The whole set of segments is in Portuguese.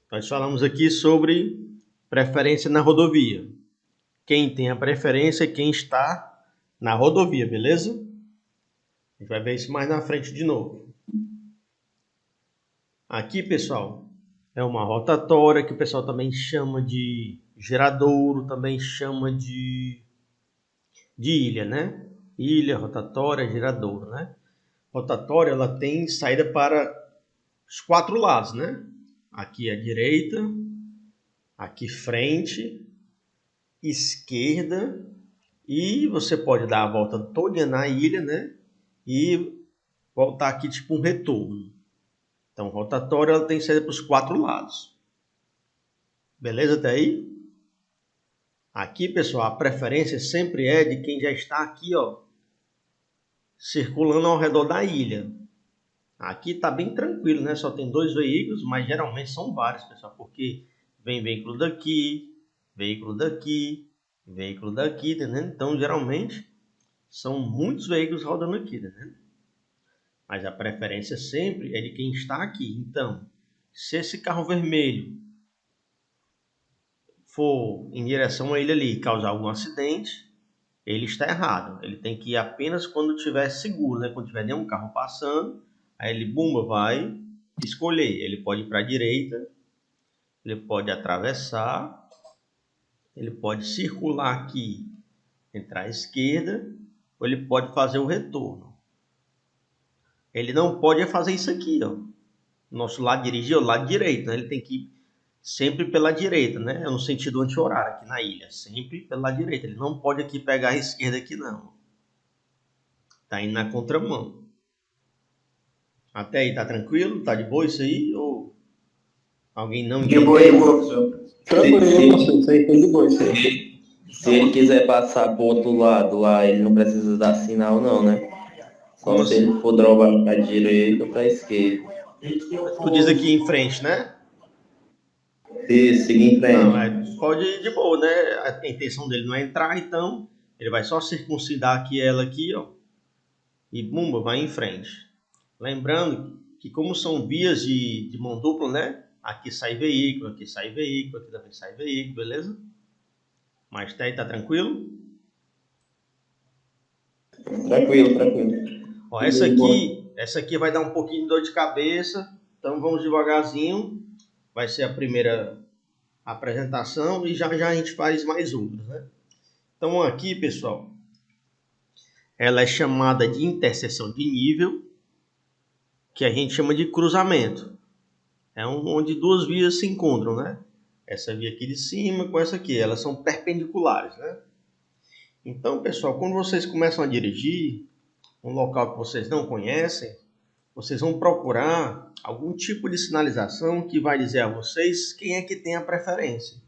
Nós falamos aqui sobre preferência na rodovia. Quem tem a preferência é quem está na rodovia, beleza? A gente vai ver isso mais na frente de novo. Aqui, pessoal, é uma rotatória que o pessoal também chama de giradouro, também chama de ilha, né? Ilha, rotatória, giradouro, né? Rotatória, ela tem saída para os quatro lados, né? Aqui à direita, aqui frente, esquerda, e você pode dar a volta toda na ilha, né? E voltar aqui tipo um retorno. Então, rotatória ela tem saída para os quatro lados. Beleza até aí? Aqui, pessoal, a preferência sempre é de quem já está aqui, ó, circulando ao redor da ilha. Aqui está bem tranquilo, né? Só tem dois veículos, mas geralmente são vários, pessoal, porque vem veículo daqui, veículo daqui, veículo daqui, entendeu? Então, geralmente, são muitos veículos rodando aqui, entendeu? Mas a preferência sempre é de quem está aqui. Então, se esse carro vermelho for em direção a ele ali e causar algum acidente, ele está errado. Ele tem que ir apenas quando estiver seguro, né? Quando tiver nenhum carro passando, aí ele, bumba, vai escolher. Ele pode ir para a direita, ele pode atravessar, ele pode circular aqui, entrar à esquerda, ou ele pode fazer o retorno. Ele não pode fazer isso aqui, ó. Nosso lado dirigir é o lado direito, né? Ele tem que ir sempre pela direita, né? É no sentido anti-horário aqui na ilha, sempre pela direita. Ele não pode aqui pegar a esquerda aqui não. Tá indo na contramão. Até aí tá tranquilo? Tá de boa isso aí? Ou alguém não De boa, professor. Tranquilo, professor. Isso aí foi de boa, isso aí. Se ele quiser passar pro outro lado lá, ele não precisa dar sinal não, né? Só Como se assim? ele for drobar pra direita ou pra esquerda. Tu diz aqui em frente, né? Isso, seguir em Não, frente. pode ir de boa, né? A intenção dele não é entrar, então ele vai só circuncidar aqui ela aqui, ó. E bumba, vai em frente. Lembrando que como são vias de mão dupla, né? Aqui sai veículo, aqui sai veículo, aqui também sai veículo, beleza? Mas até aí tá tranquilo? Tranquilo, tranquilo. Ó, essa aqui vai dar um pouquinho de dor de cabeça, então vamos devagarzinho. Vai ser a primeira apresentação e já já a gente faz mais outras, né? Então aqui, pessoal, ela é chamada de interseção de nível, que a gente chama de cruzamento. É onde duas vias se encontram, né? Essa via aqui de cima com essa aqui, elas são perpendiculares, né? Então, pessoal, quando vocês começam a dirigir um local que vocês não conhecem, vocês vão procurar algum tipo de sinalização que vai dizer a vocês quem é que tem a preferência.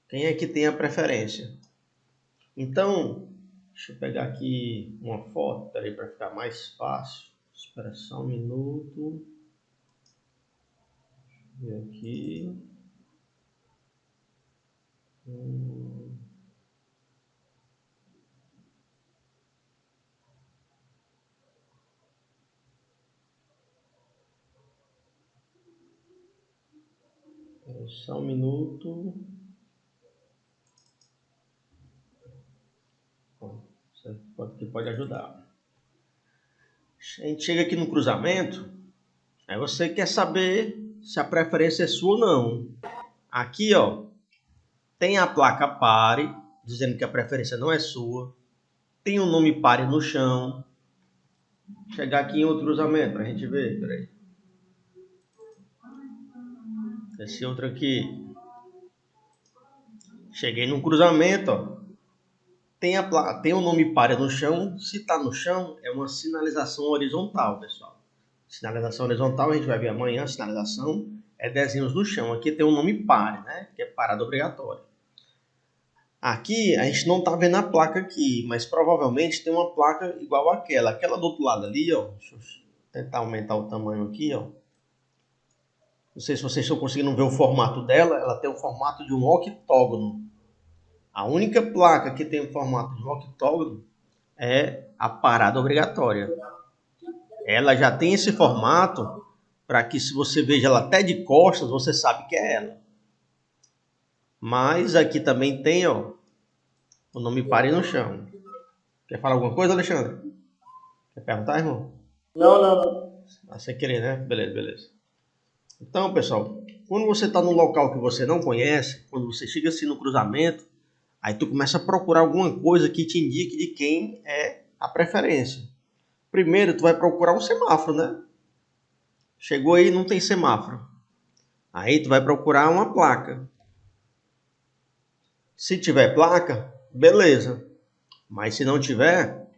Quem é que tem a preferência? Então, deixa eu pegar aqui uma foto, peraí, para ficar mais fácil. Espera só um minuto. Deixa eu ver aqui. Só um minuto. Isso pode ajudar. A gente chega aqui no cruzamento, aí você quer saber se a preferência é sua ou não. Aqui, ó, tem a placa pare, dizendo que a preferência não é sua. Tem o nome pare no chão. Chegar aqui em outro cruzamento pra gente ver, peraí. Esse outro aqui. Cheguei num cruzamento, ó. Tem o nome pare no chão. Se tá no chão, é uma sinalização horizontal, pessoal. Sinalização horizontal, a gente vai ver amanhã, sinalização é desenhos no chão. Aqui tem o nome pare, né? Que é parada obrigatória. Aqui a gente não está vendo a placa aqui, mas provavelmente tem uma placa igual àquela. Aquela do outro lado ali, ó. Deixa eu tentar aumentar o tamanho aqui, ó. Não sei se vocês estão conseguindo ver o formato dela. Ela tem o formato de um octógono. A única placa que tem o formato de um octógono é a parada obrigatória. Ela já tem esse formato para que se você veja ela até de costas, você sabe que é ela. Mas aqui também tem, ó, o nome Pare no Chão. Quer falar alguma coisa, Alexandre? Quer perguntar, irmão? Não. Sem querer, né? Beleza. Então, pessoal, quando você está num local que você não conhece, quando você chega assim no cruzamento, aí tu começa a procurar alguma coisa que te indique de quem é a preferência. Primeiro, tu vai procurar um semáforo, né? Chegou aí, não tem semáforo. Aí tu vai procurar uma placa. Se tiver placa, beleza. Mas se não tiver,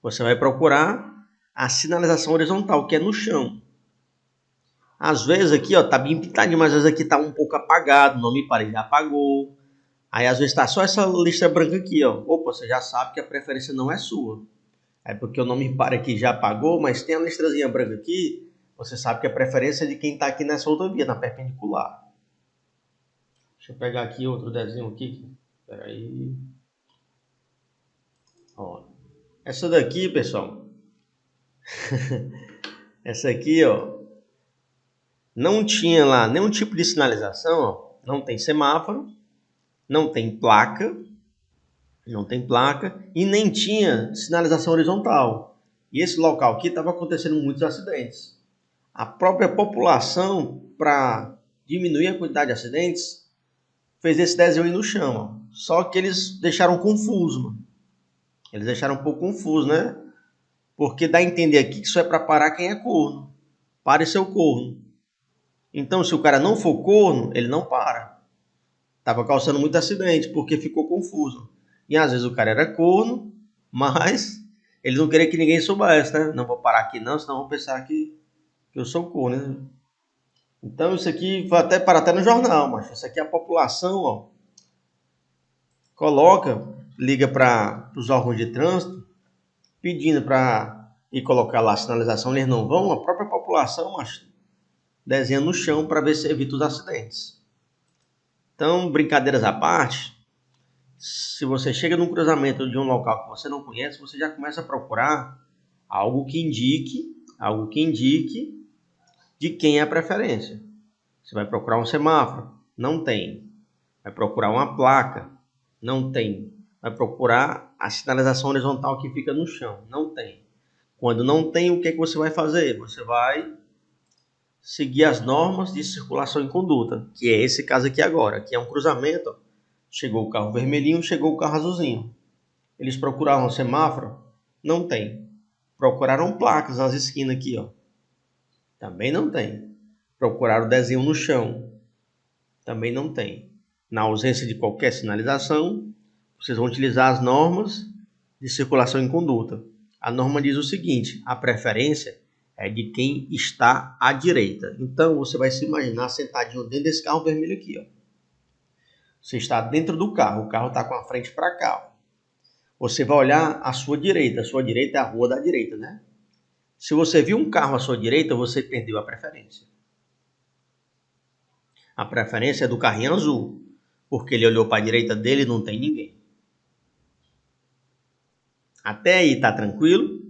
você vai procurar a sinalização horizontal, que é no chão. Às vezes aqui, ó, tá bem pintadinho, mas às vezes aqui tá um pouco apagado, o nome Pare já apagou. Aí às vezes tá só essa lista branca aqui, ó. Opa, você já sabe que a preferência não é sua. É porque o nome Pare aqui já apagou, mas tem a listrazinha branca aqui, você sabe que a preferência é de quem tá aqui nessa outra via, na perpendicular. Deixa eu pegar aqui outro desenho aqui. Espera aí. Ó. Essa daqui, pessoal. Essa aqui, ó. Não tinha lá nenhum tipo de sinalização, ó. Não tem semáforo, não tem placa e nem tinha sinalização horizontal. E esse local aqui estava acontecendo muitos acidentes. A própria população, para diminuir a quantidade de acidentes, fez esse desenho aí no chão, ó. Só que eles deixaram confuso, mano. Eles deixaram um pouco confuso, né? Porque dá a entender aqui que isso é para parar quem é corno. Pare seu corno. Então, se o cara não for corno, ele não para. Tava causando muito acidente, porque ficou confuso. E às vezes o cara era corno, mas ele não queria que ninguém soubesse, né? Não vou parar aqui não, senão vão pensar que eu sou corno, né? Então isso aqui vai até parar até no jornal, mas isso aqui é a população, ó. Liga para os órgãos de trânsito, pedindo para ir colocar lá a sinalização, eles não vão, a própria população, mas desenha no chão para ver se evita os acidentes. Então, brincadeiras à parte, se você chega num cruzamento de um local que você não conhece, você já começa a procurar algo que indique de quem é a preferência. Você vai procurar um semáforo? Não tem. Vai procurar uma placa? Não tem. Vai procurar a sinalização horizontal que fica no chão? Não tem. Quando não tem, o que é que você vai fazer? Você vai seguir as normas de circulação em conduta, que é esse caso aqui agora, que é um cruzamento. Ó. Chegou o carro vermelhinho, chegou o carro azulzinho. Eles procuraram um semáforo? Não tem. Procuraram placas nas esquinas aqui, ó. Também não tem. Procuraram o desenho no chão? Também não tem. Na ausência de qualquer sinalização, vocês vão utilizar as normas de circulação em conduta. A norma diz o seguinte: a preferência é de quem está à direita. Então, você vai se imaginar sentadinho dentro desse carro vermelho aqui, ó. Você está dentro do carro, o carro está com a frente para cá, ó. Você vai olhar à sua direita é a rua da direita, né? Se você viu um carro à sua direita, você perdeu a preferência. A preferência é do carrinho azul, porque ele olhou para a direita dele e não tem ninguém. Até aí, tá tranquilo?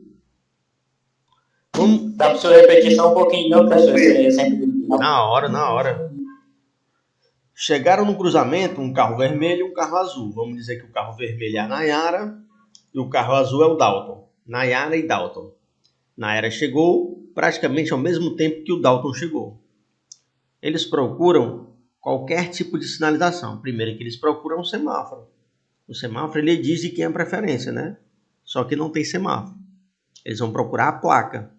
Dá para você repetir só um pouquinho, não, professor? Na hora. Chegaram no cruzamento um carro vermelho e um carro azul. Vamos dizer que o carro vermelho é a Nayara e o carro azul é o Dalton. Nayara e Dalton. Nayara chegou praticamente ao mesmo tempo que o Dalton chegou. Eles procuram qualquer tipo de sinalização. Primeiro que eles procuram um semáforo. O semáforo ele diz de quem é a preferência, né? Só que não tem semáforo. Eles vão procurar a placa.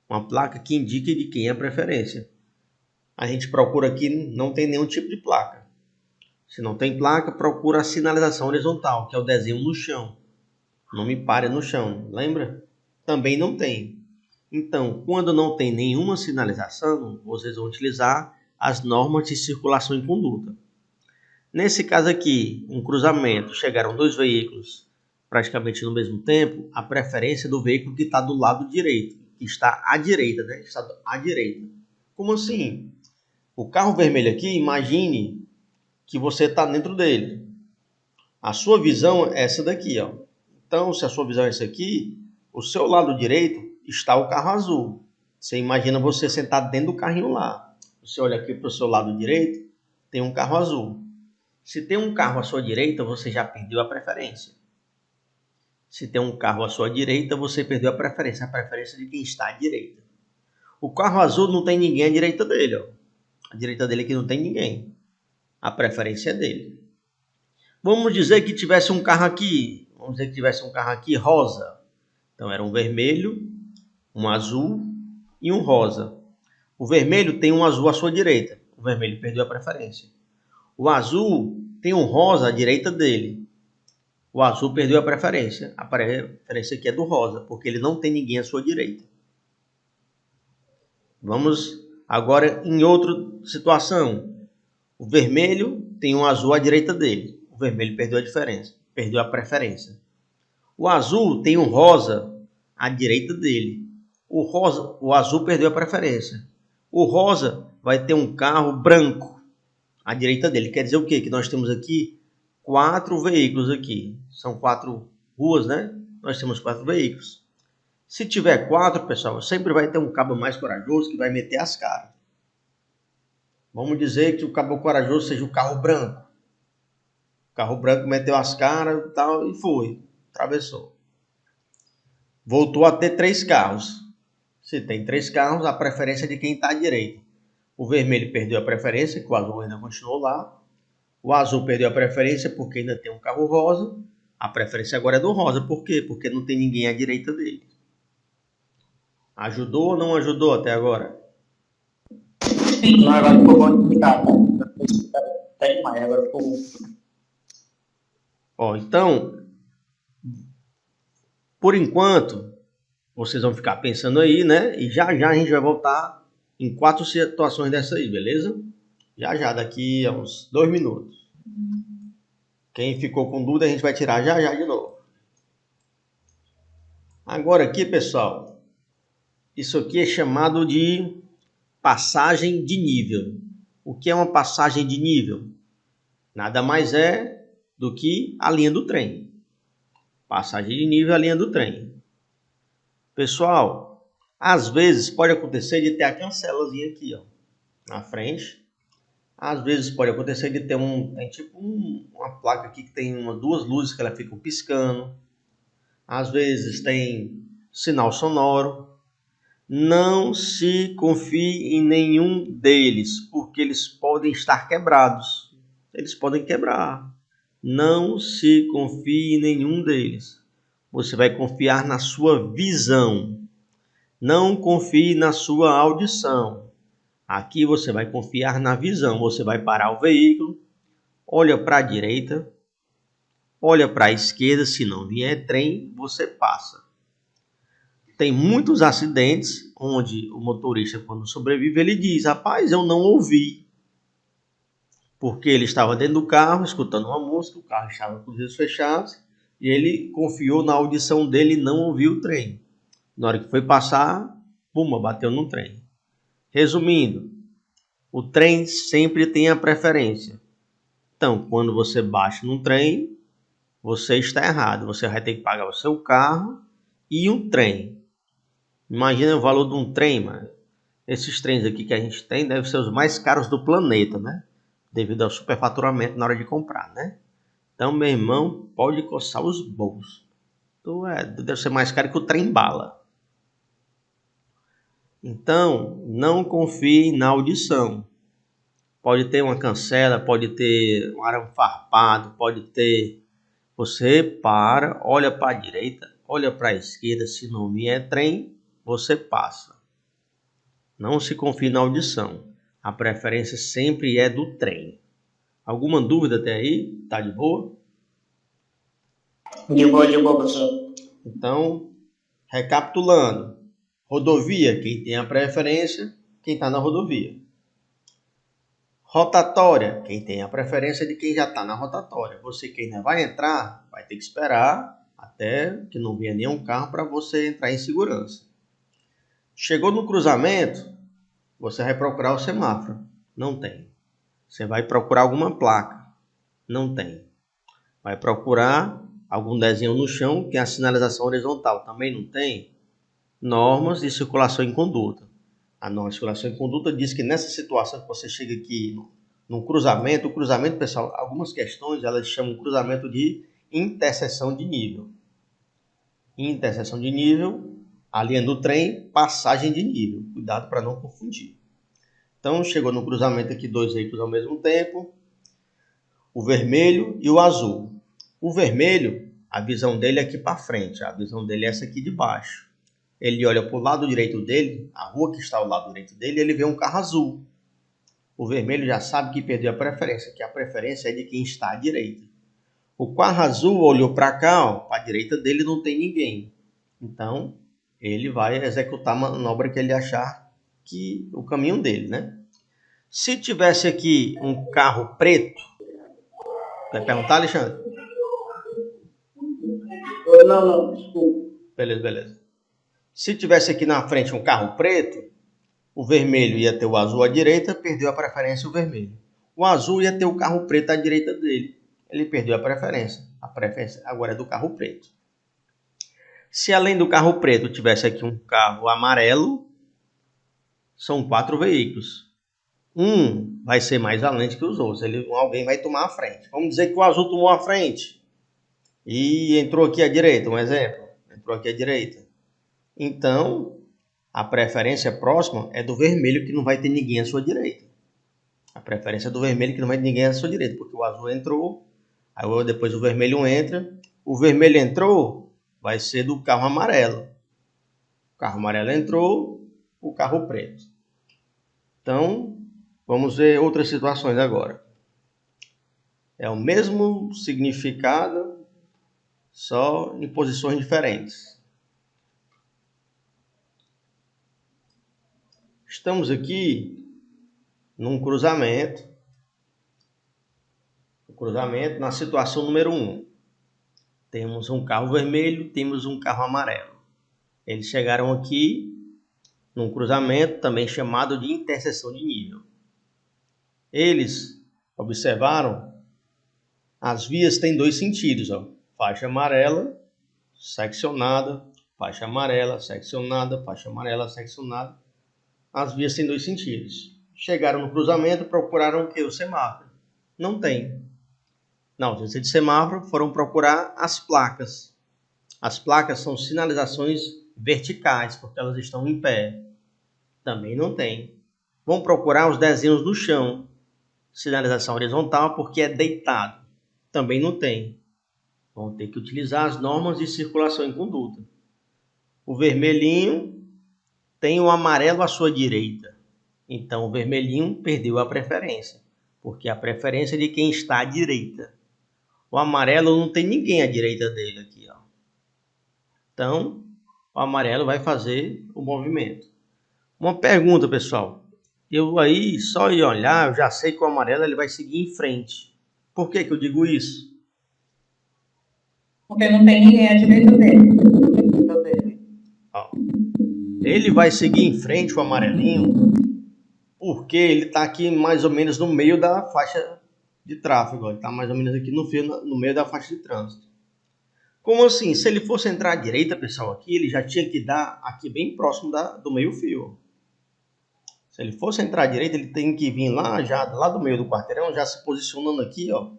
Uma placa que indique de quem é a preferência. A gente procura aqui, não tem nenhum tipo de placa. Se não tem placa, procura a sinalização horizontal, que é o desenho no chão. Não me pare no chão, lembra? Também não tem. Então, quando não tem nenhuma sinalização, vocês vão utilizar as normas de circulação em conduta. Nesse caso aqui, um cruzamento, chegaram dois veículos praticamente no mesmo tempo, a preferência do veículo que está do lado direito, que está à direita, né? Está à direita. Como assim? O carro vermelho aqui, imagine que você está dentro dele. A sua visão é essa daqui, ó. Então, se a sua visão é essa aqui, o seu lado direito está o carro azul. Você imagina você sentado dentro do carrinho lá. Você olha aqui para o seu lado direito, tem um carro azul. Se tem um carro à sua direita, você já perdeu a preferência. Se tem um carro à sua direita, você perdeu a preferência de quem está à direita. O carro azul não tem ninguém à direita dele, ó. A direita dele aqui não tem ninguém. A preferência é dele. Vamos dizer que tivesse um carro aqui. Vamos dizer que tivesse um carro aqui rosa. Então era um vermelho, um azul e um rosa. O vermelho tem um azul à sua direita. O vermelho perdeu a preferência. O azul tem um rosa à direita dele. O azul perdeu a preferência. A preferência aqui é do rosa, porque ele não tem ninguém à sua direita. Vamos agora em outra situação. O vermelho tem um azul à direita dele. O vermelho perdeu a diferença, perdeu a preferência. O azul tem um rosa à direita dele. O azul perdeu a preferência. O rosa vai ter um carro branco à direita dele. Quer dizer o quê? Que nós temos aqui 4 veículos aqui. São 4 ruas, né? Nós temos 4 veículos. Se tiver 4, pessoal, sempre vai ter um cabo mais corajoso que vai meter as caras. Vamos dizer que o cabo corajoso seja o carro branco. O carro branco meteu as caras e foi. Atravessou. Voltou a ter 3 carros. Se tem 3 carros, a preferência é de quem está à direita. O vermelho perdeu a preferência, que o azul ainda continuou lá. O azul perdeu a preferência porque ainda tem um carro rosa. A preferência agora é do rosa. Por quê? Porque não tem ninguém à direita dele. Ajudou ou não ajudou até agora? Não, agora ficou bom de explicar. Até demais, agora ficou bom. Então, por enquanto, vocês vão ficar pensando aí, né? E já a gente vai voltar em 4 situações dessa aí, beleza? Já, daqui a uns 2 minutos. Quem ficou com dúvida, a gente vai tirar já de novo. Agora aqui, pessoal, isso aqui é chamado de passagem de nível. O que é uma passagem de nível? Nada mais é do que a linha do trem. Passagem de nível é a linha do trem. Pessoal, às vezes pode acontecer de ter a cancelazinha aqui, ó, na frente. Às vezes pode acontecer de ter uma placa aqui que tem 2 luzes que ela ficam piscando. Às vezes tem sinal sonoro. Não se confie em nenhum deles, porque eles podem estar quebrados. Eles podem quebrar. Não se confie em nenhum deles. Você vai confiar na sua visão. Não confie na sua audição. Aqui você vai confiar na visão. Você vai parar o veículo, olha para a direita, olha para a esquerda. Se não vier trem, você passa. Tem muitos acidentes onde o motorista, quando sobrevive, ele diz: rapaz, eu não ouvi. Porque ele estava dentro do carro, escutando uma música, o carro estava com os vidros fechados, e ele confiou na audição dele e não ouviu o trem. Na hora que foi passar, puma, bateu no trem. Resumindo, o trem sempre tem a preferência. Então, quando você bate num trem, você está errado. Você vai ter que pagar o seu carro e um trem. Imagina o valor de um trem, mano. Esses trens aqui que a gente tem devem ser os mais caros do planeta, né? Devido ao superfaturamento na hora de comprar, né? Então, meu irmão, pode coçar os bolsos. Deve ser mais caro que o trem bala. Então, não confie na audição. Pode ter uma cancela, pode ter um arame farpado, pode ter... Você para, olha para a direita, olha para a esquerda. Se não vier trem, você passa. Não se confie na audição. A preferência sempre é do trem. Alguma dúvida até aí? Tá de boa? De boa, professor. Então, recapitulando. Rodovia, quem tem a preferência, quem está na rodovia. Rotatória, quem tem a preferência de quem já está na rotatória. Você que ainda vai entrar, vai ter que esperar até que não venha nenhum carro para você entrar em segurança. Chegou no cruzamento, você vai procurar o semáforo. Não tem. Você vai procurar alguma placa. Não tem. Vai procurar algum desenho no chão, que é a sinalização horizontal. Também não tem. Normas de circulação em conduta. A norma de circulação em conduta diz que nessa situação que você chega aqui num cruzamento, o cruzamento, pessoal, algumas questões elas chamam cruzamento de interseção de nível. Interseção de nível, a linha do trem, passagem de nível. Cuidado para não confundir. Então, chegou no cruzamento aqui dois veículos ao mesmo tempo, o vermelho e o azul. O vermelho, a visão dele é aqui para frente, a visão dele é essa aqui de baixo. Ele olha para o lado direito dele, a rua que está ao lado direito dele, ele vê um carro azul. O vermelho já sabe que perdeu a preferência, que a preferência é de quem está à direita. O carro azul olhou para cá, para a direita dele não tem ninguém. Então, ele vai executar a manobra que ele achar que o caminho dele, né? Se tivesse aqui um carro preto, vai perguntar, Alexandre? Não, desculpa. Beleza. Se tivesse aqui na frente um carro preto, o vermelho ia ter o azul à direita, perdeu a preferência o vermelho. O azul ia ter o carro preto à direita dele, ele perdeu a preferência. A preferência agora é do carro preto. Se além do carro preto tivesse aqui um carro amarelo, são 4 veículos. Um vai ser mais valente que os outros, alguém vai tomar a frente. Vamos dizer que o azul tomou a frente e entrou aqui à direita, um exemplo. Entrou aqui à direita. Então, a preferência próxima é do vermelho, que não vai ter ninguém à sua direita. A preferência é do vermelho, que não vai ter ninguém à sua direita, porque o azul entrou, aí depois o vermelho entra. O vermelho entrou, vai ser do carro amarelo. O carro amarelo entrou, o carro preto. Então, vamos ver outras situações agora. É o mesmo significado, só em posições diferentes. Estamos aqui num cruzamento. Na situação número 1. Temos um carro vermelho, temos um carro amarelo. Eles chegaram aqui num cruzamento, também chamado de interseção de nível. Eles observaram, as vias têm 2 sentidos, ó. Faixa amarela, seccionada, faixa amarela, seccionada, faixa amarela, seccionada. As vias têm 2 sentidos. Chegaram no cruzamento, procuraram o que? O semáforo. Não tem. Na ausência de semáforo, foram procurar as placas. As placas são sinalizações verticais, porque elas estão em pé. Também não tem. Vão procurar os desenhos no chão. Sinalização horizontal, porque é deitado. Também não tem. Vão ter que utilizar as normas de circulação em conduta. O vermelhinho tem o amarelo à sua direita. Então, o vermelhinho perdeu a preferência, porque a preferência é de quem está à direita. O amarelo não tem ninguém à direita dele aqui, ó. Então, o amarelo vai fazer o movimento. Uma pergunta, pessoal. Eu aí, só ir olhar, eu já sei que o amarelo ele vai seguir em frente. Por que eu digo isso? Porque não tem ninguém à direita dele. Ó. Ele vai seguir em frente, o amarelinho, porque ele está aqui mais ou menos no meio da faixa de tráfego. Ele está mais ou menos aqui no meio da faixa de trânsito. Como assim? Se ele fosse entrar à direita, pessoal, aqui, ele já tinha que dar aqui bem próximo do meio-fio. Se ele fosse entrar à direita, ele tem que vir lá do meio do quarteirão, já se posicionando aqui, ó,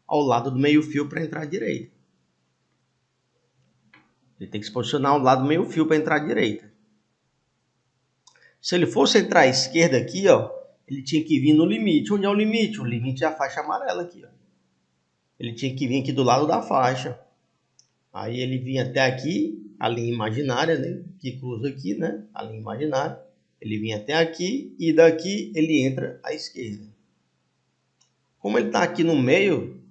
ao lado do meio-fio para entrar à direita. Ele tem que se posicionar ao lado do meio-fio para entrar à direita. Se ele fosse entrar à esquerda aqui, ó, ele tinha que vir no limite. Onde é o limite? O limite é a faixa amarela aqui, ó. Ele tinha que vir aqui do lado da faixa. Aí ele vinha até aqui, a linha imaginária, né, que cruza aqui, né, a linha imaginária. Ele vinha até aqui e daqui ele entra à esquerda. Como ele está aqui no meio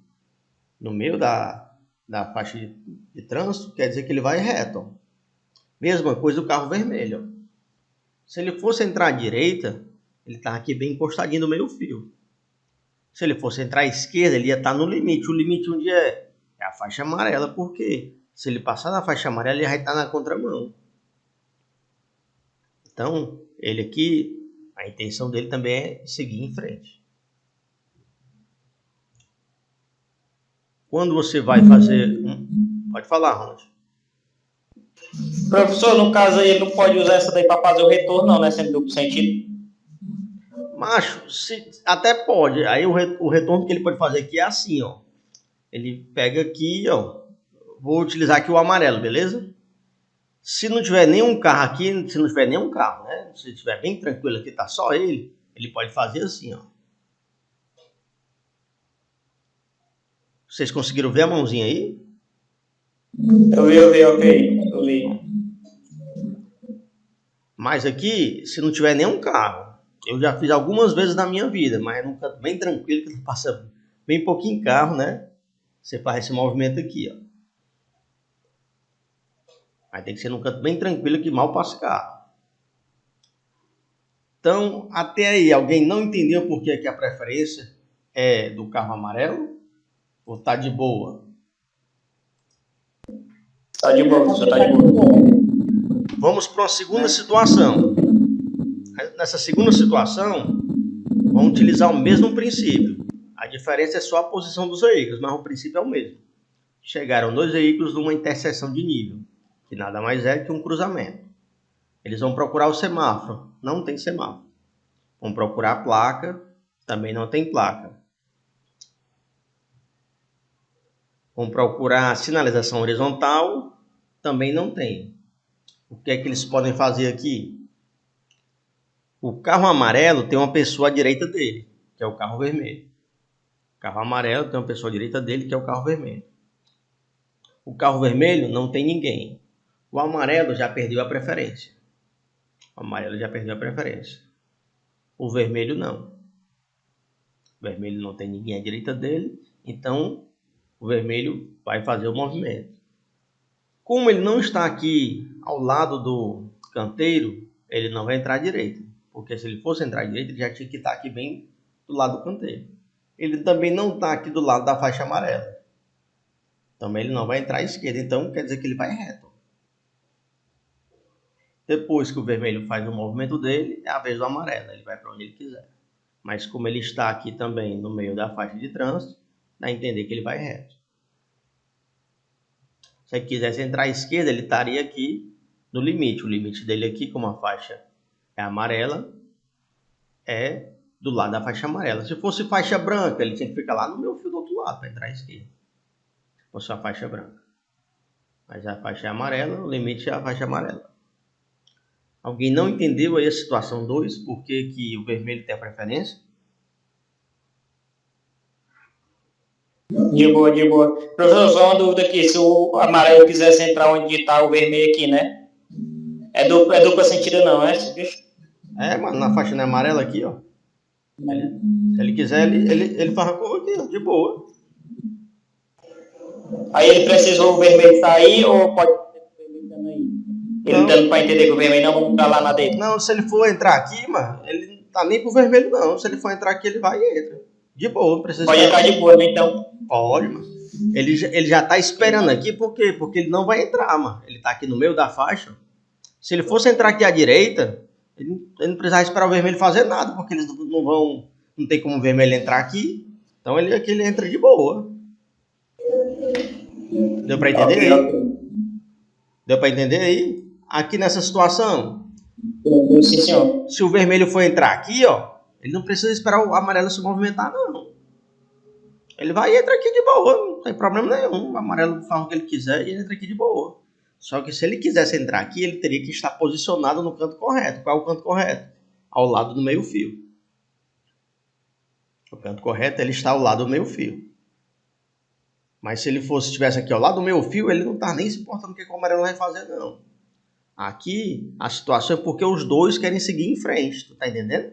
da faixa de trânsito, quer dizer que ele vai reto. Ó. Mesma coisa do carro vermelho. Ó. Se ele fosse entrar à direita, ele está aqui bem encostadinho no meio-fio. Se ele fosse entrar à esquerda, ele ia estar no limite. O limite onde é? É a faixa amarela. Por quê? Se ele passar na faixa amarela, ele vai estar na contramão. Então, ele aqui, a intenção dele também é seguir em frente. Quando você vai fazer... Pode falar, Ronald. Professor, no caso aí, ele não pode usar essa daí para fazer o retorno, não, né? Sendo duplo sentido. Macho, até pode. Aí o retorno que ele pode fazer aqui é assim, ó. Ele pega aqui, ó. Vou utilizar aqui o amarelo, beleza? Se não tiver nenhum carro aqui, se não tiver nenhum carro, né? Se estiver bem tranquilo aqui, tá só ele pode fazer assim, ó. Vocês conseguiram ver a mãozinha aí? Ok. Eu vi. Mas aqui, se não tiver nenhum carro, eu já fiz algumas vezes na minha vida, mas num canto bem tranquilo, que não passa bem pouquinho carro, né? Você faz esse movimento aqui, ó. Mas tem que ser num canto bem tranquilo que mal passa carro. Então, até aí, alguém não entendeu por que a preferência é do carro amarelo? Ou tá de boa? Tá de boa, professor, tá de boa. Vamos para uma segunda situação. Nessa segunda situação, vamos utilizar o mesmo princípio. A diferença é só a posição dos veículos, mas o princípio é o mesmo. Chegaram dois veículos numa interseção de nível, que nada mais é que um cruzamento. Eles vão procurar o semáforo, não tem semáforo. Vão procurar a placa, também não tem placa. Vão procurar a sinalização horizontal, também não tem. O que é que eles podem fazer aqui? O carro amarelo tem uma pessoa à direita dele, que é o carro vermelho. O carro amarelo tem uma pessoa à direita dele, que é o carro vermelho. O carro vermelho não tem ninguém. O amarelo já perdeu a preferência. O amarelo já perdeu a preferência. O vermelho não. O vermelho não tem ninguém à direita dele, então o vermelho vai fazer o movimento. Como ele não está aqui ao lado do canteiro, ele não vai entrar à direita. Porque se ele fosse entrar à direita, ele já tinha que estar aqui bem do lado do canteiro. Ele também não está aqui do lado da faixa amarela. Também ele não vai entrar à esquerda, então quer dizer que ele vai reto. Depois que o vermelho faz o movimento dele, é a vez do amarelo, ele vai para onde ele quiser. Mas como ele está aqui também no meio da faixa de trânsito, dá a entender que ele vai reto. Se ele quisesse entrar à esquerda, ele estaria aqui no limite. O limite dele aqui, como a faixa é amarela, é do lado da faixa amarela. Se fosse faixa branca, ele tinha que ficar lá no meu fio do outro lado para entrar à esquerda. Se fosse a faixa branca. Mas a faixa é amarela, o limite é a faixa amarela. Alguém não entendeu aí a situação 2? Por que o vermelho tem a preferência? De boa, de boa. Professor, só uma dúvida aqui. Se o amarelo quisesse entrar onde está o vermelho aqui, né? É dupla sentido não, é? Mano, na faixa amarela aqui, ó. Se ele quiser, ele faz a curva aqui, ó, de boa. Aí ele precisou o vermelho sair ou pode ser o vermelho estando aí? Ele dando para entender que o vermelho não vai entrar lá na dele. Não, se ele for entrar aqui, mano, ele não tá nem pro vermelho, não. Se ele for entrar aqui, ele vai e entra. De boa, não precisa Pode entrar de boa, né, então? Pode, mano. Ele já tá esperando aqui, por quê? Porque ele não vai entrar, mano. Ele tá aqui no meio da faixa. Se ele fosse entrar aqui à direita, ele não precisava esperar o vermelho fazer nada, porque eles não vão. Não tem como o vermelho entrar aqui. Então aqui ele entra de boa. Deu pra entender aí? Deu pra entender aí? Aqui nessa situação. Sim, senhor. Se o vermelho for entrar aqui, ó, ele não precisa esperar o amarelo se movimentar, não. Ele vai e entra aqui de boa, não tem problema nenhum. O amarelo faz o que ele quiser e ele entra aqui de boa. Só que se ele quisesse entrar aqui, ele teria que estar posicionado no canto correto. Qual é o canto correto? Ao lado do meio-fio. O canto correto, ele está ao lado do meio-fio. Mas se ele estivesse aqui ao lado do meio-fio, ele não está nem se importando o que o amarelo vai fazer, não. Aqui, a situação é porque os dois querem seguir em frente. Tu tá entendendo?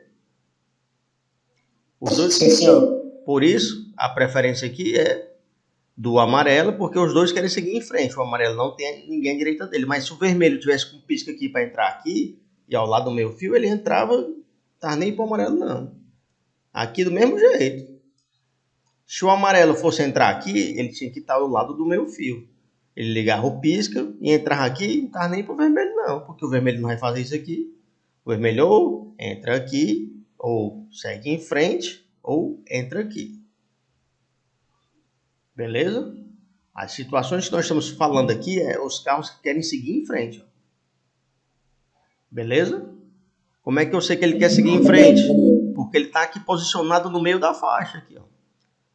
Os dois... Sim, senhor. Por isso, a preferência aqui é do amarelo, porque os dois querem seguir em frente. O amarelo não tem ninguém à direita dele. Mas se o vermelho tivesse com pisca aqui para entrar aqui, e ao lado do meio fio, ele entrava, não estava nem para o amarelo, não. Aqui do mesmo jeito. Se o amarelo fosse entrar aqui, ele tinha que estar ao lado do meio fio. Ele ligava o pisca e entrava aqui, não estava nem para o vermelho, não. Porque o vermelho não vai fazer isso aqui. O vermelho ou entra aqui, ou segue em frente, ou entra aqui. Beleza? As situações que nós estamos falando aqui é os carros que querem seguir em frente. Ó. Beleza? Como é que eu sei que ele quer seguir em frente? Porque ele está aqui posicionado no meio da faixa. Aqui, ó.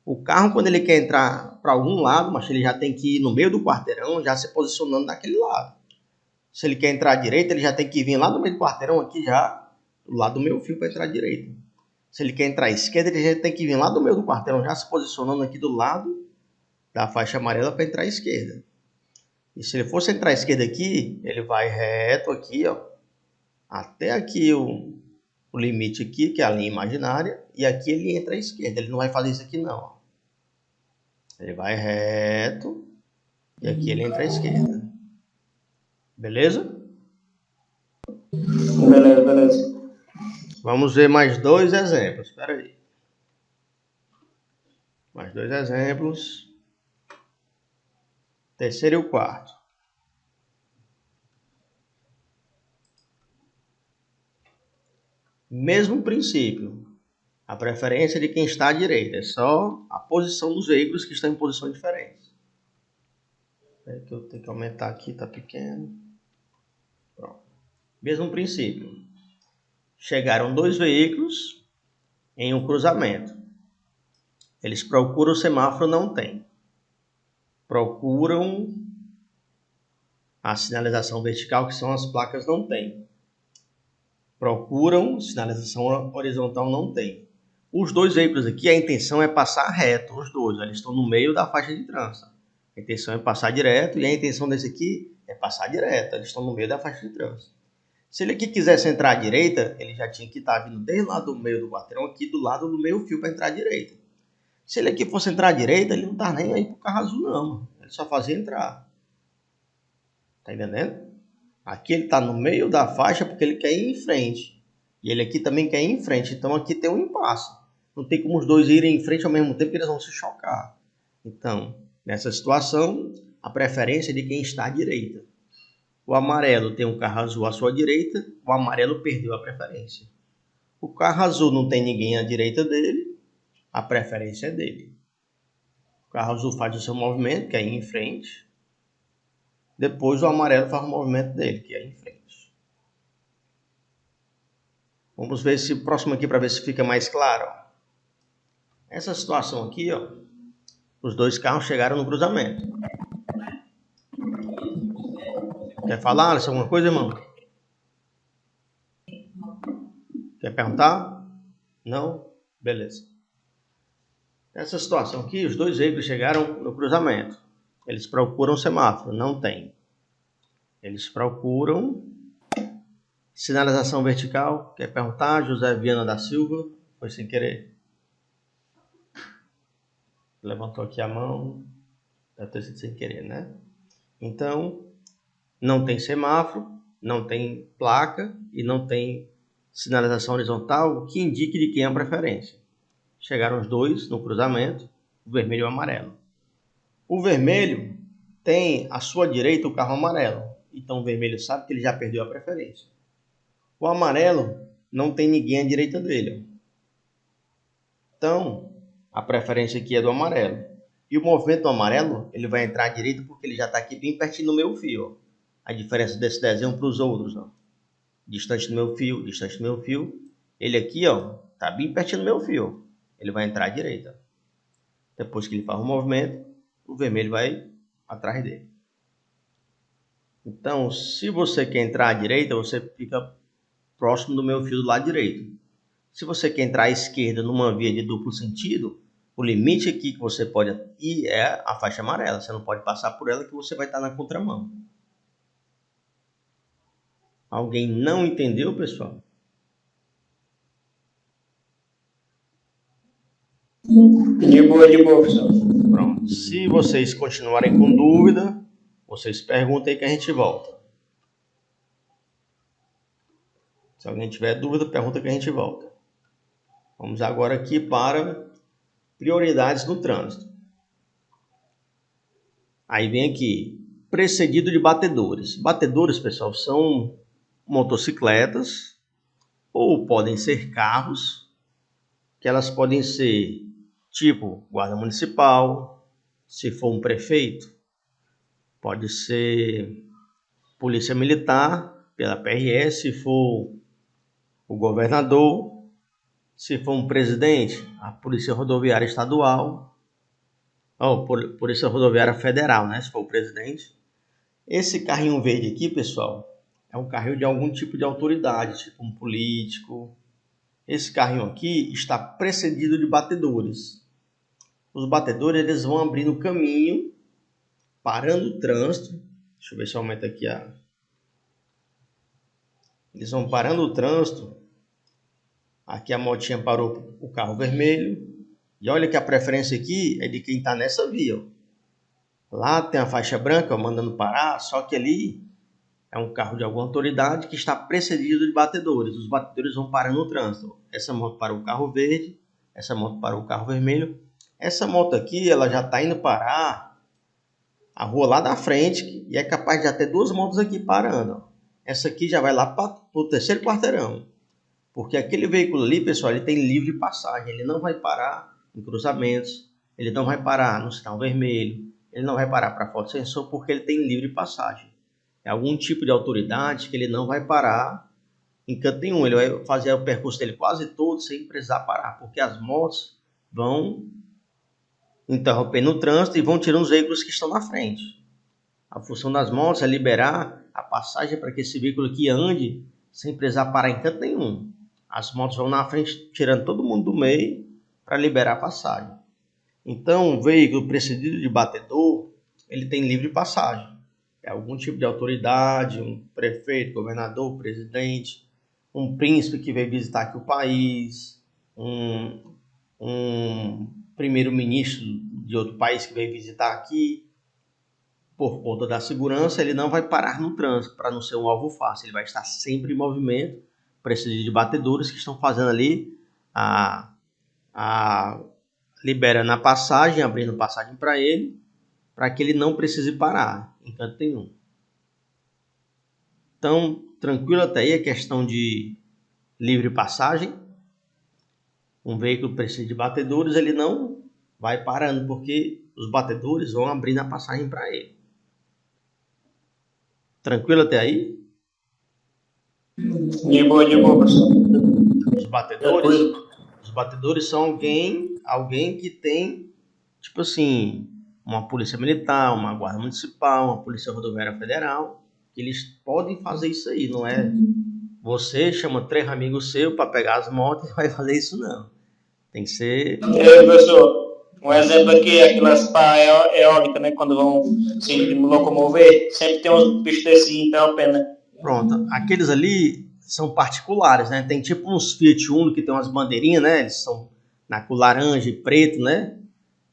O carro, quando ele quer entrar para algum lado, mas ele já tem que ir no meio do quarteirão, já se posicionando naquele lado. Se ele quer entrar à direita, ele já tem que vir lá no meio do quarteirão, aqui já, do lado do meu fio para entrar à direita. Se ele quer entrar à esquerda, ele já tem que vir lá do meio do quarteirão, já se posicionando aqui do lado da faixa amarela para entrar à esquerda. E se ele fosse entrar à esquerda aqui, ele vai reto aqui, ó, até aqui o limite aqui, que é a linha imaginária, e aqui ele entra à esquerda. Ele não vai fazer isso aqui não. Ó. Ele vai reto e aqui ele entra à esquerda. Beleza? Beleza. Vamos ver mais 2 exemplos. Espera aí. Mais 2 exemplos. Terceiro e o quarto. Mesmo princípio. A preferência de quem está à direita. É só a posição dos veículos que estão em posições diferentes. É que eu tenho que aumentar aqui, está pequeno. Pronto. Mesmo princípio. Chegaram 2 veículos em um cruzamento. Eles procuram o semáforo, não tem. Procuram a sinalização vertical, que são as placas, não tem. Procuram sinalização horizontal, não tem. Os 2 veículos aqui, a intenção é passar reto, os 2. Eles estão no meio da faixa de trânsito. A intenção é passar direto e a intenção desse aqui é passar direto. Eles estão no meio da faixa de trânsito. Se ele aqui quisesse entrar à direita, ele já tinha que estar vindo desde lá do meio do quarteirão, aqui do lado do meio fio para entrar à direita. Se ele aqui fosse entrar à direita, ele não tá nem aí pro carro azul, não. Ele só fazia entrar. Tá entendendo? Aqui ele tá no meio da faixa porque ele quer ir em frente. E ele aqui também quer ir em frente. Então aqui tem um impasse. Não tem como os dois irem em frente ao mesmo tempo, que eles vão se chocar. Então, nessa situação, a preferência é de quem está à direita. O amarelo tem um carro azul à sua direita, o amarelo perdeu a preferência. O carro azul não tem ninguém à direita dele, a preferência é dele. O carro azul faz o seu movimento, que é ir em frente. Depois o amarelo faz o movimento dele, que é ir em frente. Vamos ver se próximo aqui para ver se fica mais claro. Essa situação aqui, ó, os 2 carros chegaram no cruzamento. Quer falar, Alisson, alguma coisa, irmão? Quer perguntar? Não? Beleza. Nessa situação aqui, os 2 veículos chegaram no cruzamento. Eles procuram semáforo, não tem. Eles procuram sinalização vertical. Quer perguntar? José Viana da Silva. Foi sem querer. Levantou aqui a mão. Deve ter sido sem querer, né? Então, não tem semáforo, não tem placa e não tem sinalização horizontal, o que indique de quem é a preferência. Chegaram os 2 no cruzamento, o vermelho e o amarelo. O vermelho tem à sua direita o carro amarelo, então o vermelho sabe que ele já perdeu a preferência. O amarelo não tem ninguém à direita dele. Então, a preferência aqui é do amarelo. E o movimento do amarelo, ele vai entrar à direita porque ele já está aqui bem pertinho do meu fio. Ó. A diferença desse desenho para os outros, ó. Distante do meu fio, distante do meu fio. Ele aqui, ó, tá bem pertinho do meu fio. Ele vai entrar à direita. Depois que ele faz o movimento, o vermelho vai atrás dele. Então, se você quer entrar à direita, você fica próximo do meu fio do lado direito. Se você quer entrar à esquerda numa via de duplo sentido, o limite aqui que você pode ir é a faixa amarela. Você não pode passar por ela que você vai estar na contramão. Alguém não entendeu, pessoal? De boa, professor. Pronto. Se vocês continuarem com dúvida, vocês perguntem aí que a gente volta. Se alguém tiver dúvida, pergunta que a gente volta. Vamos agora aqui para prioridades no trânsito. Aí vem aqui, precedido de batedores. Batedores, pessoal, são motocicletas ou podem ser carros, que elas podem ser tipo guarda municipal, Se for um prefeito, pode ser polícia militar, pela PRS. Se for o governador, se for um presidente, a polícia rodoviária estadual, ou polícia rodoviária federal, né? Se for o presidente. Esse carrinho verde aqui, pessoal, é um carrinho de algum tipo de autoridade, tipo um político. Esse carrinho aqui está precedido de batedores. Os batedores, eles vão abrindo o caminho, parando o trânsito. Deixa eu ver se aumenta aqui Eles vão parando o trânsito. Aqui a motinha parou o carro vermelho. E olha que a preferência aqui é de quem está nessa via. Ó. Lá tem a faixa branca mandando parar, só que ali é um carro de alguma autoridade que está precedido de batedores. Os batedores vão parando o trânsito. Essa moto parou o carro verde, essa moto parou o carro vermelho. Essa moto aqui, ela já está indo parar a rua lá da frente e é capaz de até duas motos aqui parando. Essa aqui já vai lá para o terceiro quarteirão. Porque aquele veículo ali, pessoal, ele tem livre passagem. Ele não vai parar em cruzamentos, ele não vai parar no sinal vermelho, ele não vai parar para fotossensor porque ele tem livre passagem. É algum tipo de autoridade que ele não vai parar em canto nenhum. Ele vai fazer o percurso dele quase todo sem precisar parar, porque as motos vão interrompendo o trânsito e vão tirando os veículos que estão na frente. A função das motos é liberar a passagem para que esse veículo aqui ande sem precisar parar em canto nenhum. As motos vão na frente tirando todo mundo do meio para liberar a passagem. Então, um veículo precedido de batedor, ele tem livre passagem. É algum tipo de autoridade, um prefeito, governador, presidente, um príncipe que veio visitar aqui o país, um primeiro-ministro de outro país que veio visitar aqui. Por conta da segurança, ele não vai parar no trânsito para não ser um alvo fácil. Ele vai estar sempre em movimento, precisa de batedores que estão fazendo ali liberando a passagem, abrindo passagem para ele, para que ele não precise parar em canto nenhum. Então, tranquilo até aí a questão de livre passagem. Um veículo precisa de batedores, ele não vai parando, porque os batedores vão abrindo a passagem para ele. Tranquilo até aí? De boa, professor. Os batedores são alguém que tem, tipo assim, uma polícia militar, uma guarda municipal, uma polícia rodoviária federal, que eles podem fazer isso aí, não é? Você chama 3 amigos seus para pegar as motos e vai fazer isso não. Tem que ser... Professor, um exemplo aqui é aquelas pá eólicas, né? Quando vão se locomover, sempre tem uns bichos desse interrompendo, né? Pronto, aqueles ali são particulares, né? Tem tipo uns Fiat Uno que tem umas bandeirinhas, né? Eles são na cor laranja e preto, né?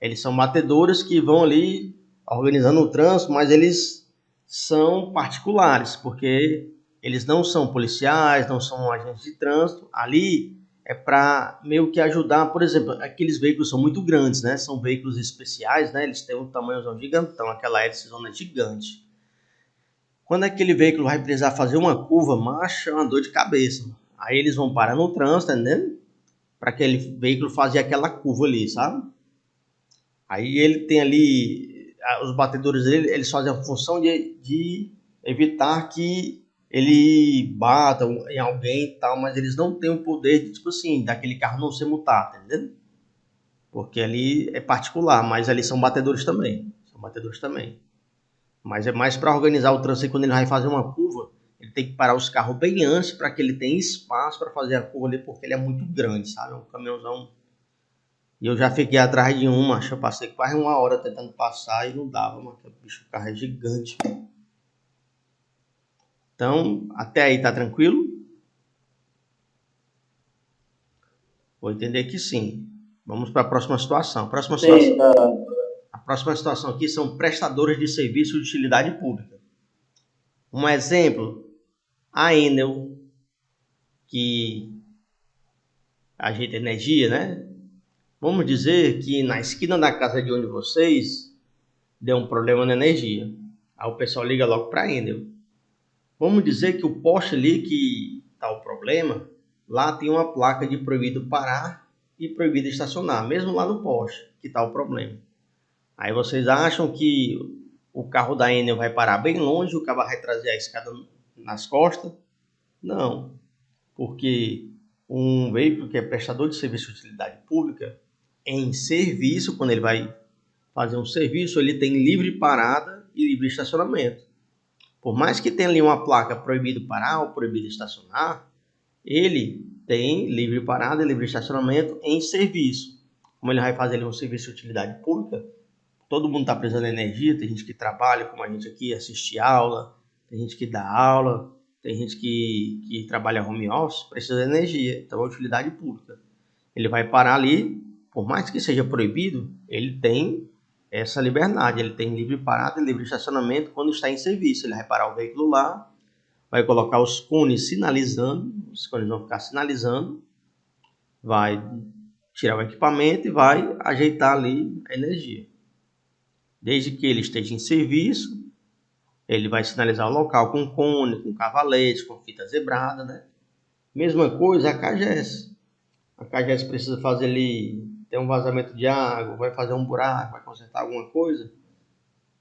Eles são batedores que vão ali organizando o trânsito, mas eles são particulares, porque eles não são policiais, não são agentes de trânsito. Ali é para meio que ajudar, por exemplo, aqueles veículos são muito grandes, né? São veículos especiais, né? Eles têm um tamanho gigantão, aquela hélice-zona gigante. Quando aquele veículo vai precisar fazer uma curva, macho, é uma dor de cabeça. Aí eles vão parar no trânsito, entendeu? Para aquele veículo fazer aquela curva ali, sabe? Aí ele tem ali, os batedores dele, eles fazem a função de evitar que ele bata em alguém e tal, mas eles não têm o poder de, tipo assim, daquele carro não ser multado, entendeu? Porque ali é particular, mas ali são batedores também. São batedores também. Mas é mais para organizar o trânsito. Quando ele vai fazer uma curva, ele tem que parar os carros bem antes para que ele tenha espaço para fazer a curva ali, porque ele é muito grande, sabe? É um caminhãozão. E eu já fiquei atrás de um, macho. Eu passei quase 1 hora tentando passar e não dava, mano. O bicho, o carro é gigante. Então, até aí tá tranquilo? Vou entender que sim. Vamos para a próxima situação. A próxima situação aqui são prestadores de serviço de utilidade pública. Um exemplo, a Enel, que ajeita energia, né? Vamos dizer que na esquina da casa de um de vocês deu um problema na energia. Aí o pessoal liga logo para a Enel. Vamos dizer que o poste ali que está o problema, lá tem uma placa de proibido parar e proibido estacionar, mesmo lá no poste que está o problema. Aí vocês acham que o carro da Enel vai parar bem longe, o carro vai trazer a escada nas costas? Não, porque um veículo que é prestador de serviço de utilidade pública, em serviço, quando ele vai fazer um serviço, ele tem livre parada e livre estacionamento. Por mais que tenha ali uma placa proibido parar ou proibido estacionar, ele tem livre parada e livre estacionamento em serviço. Como ele vai fazer ali um serviço de utilidade pública, todo mundo está precisando de energia, tem gente que trabalha, como a gente aqui, assiste aula, tem gente que dá aula, tem gente que trabalha home office, precisa de energia, então é utilidade pública. Ele vai parar ali, por mais que seja proibido, ele tem essa liberdade, ele tem livre parada e livre estacionamento quando está em serviço. Ele vai parar o veículo lá, vai colocar os cones sinalizando, os cones vão ficar sinalizando, vai tirar o equipamento e vai ajeitar ali a energia. Desde que ele esteja em serviço, ele vai sinalizar o local com cone, com cavalete, com fita zebrada, né? Mesma coisa a CAGES. A CAGES precisa fazer ali, tem um vazamento de água, vai fazer um buraco, vai consertar alguma coisa.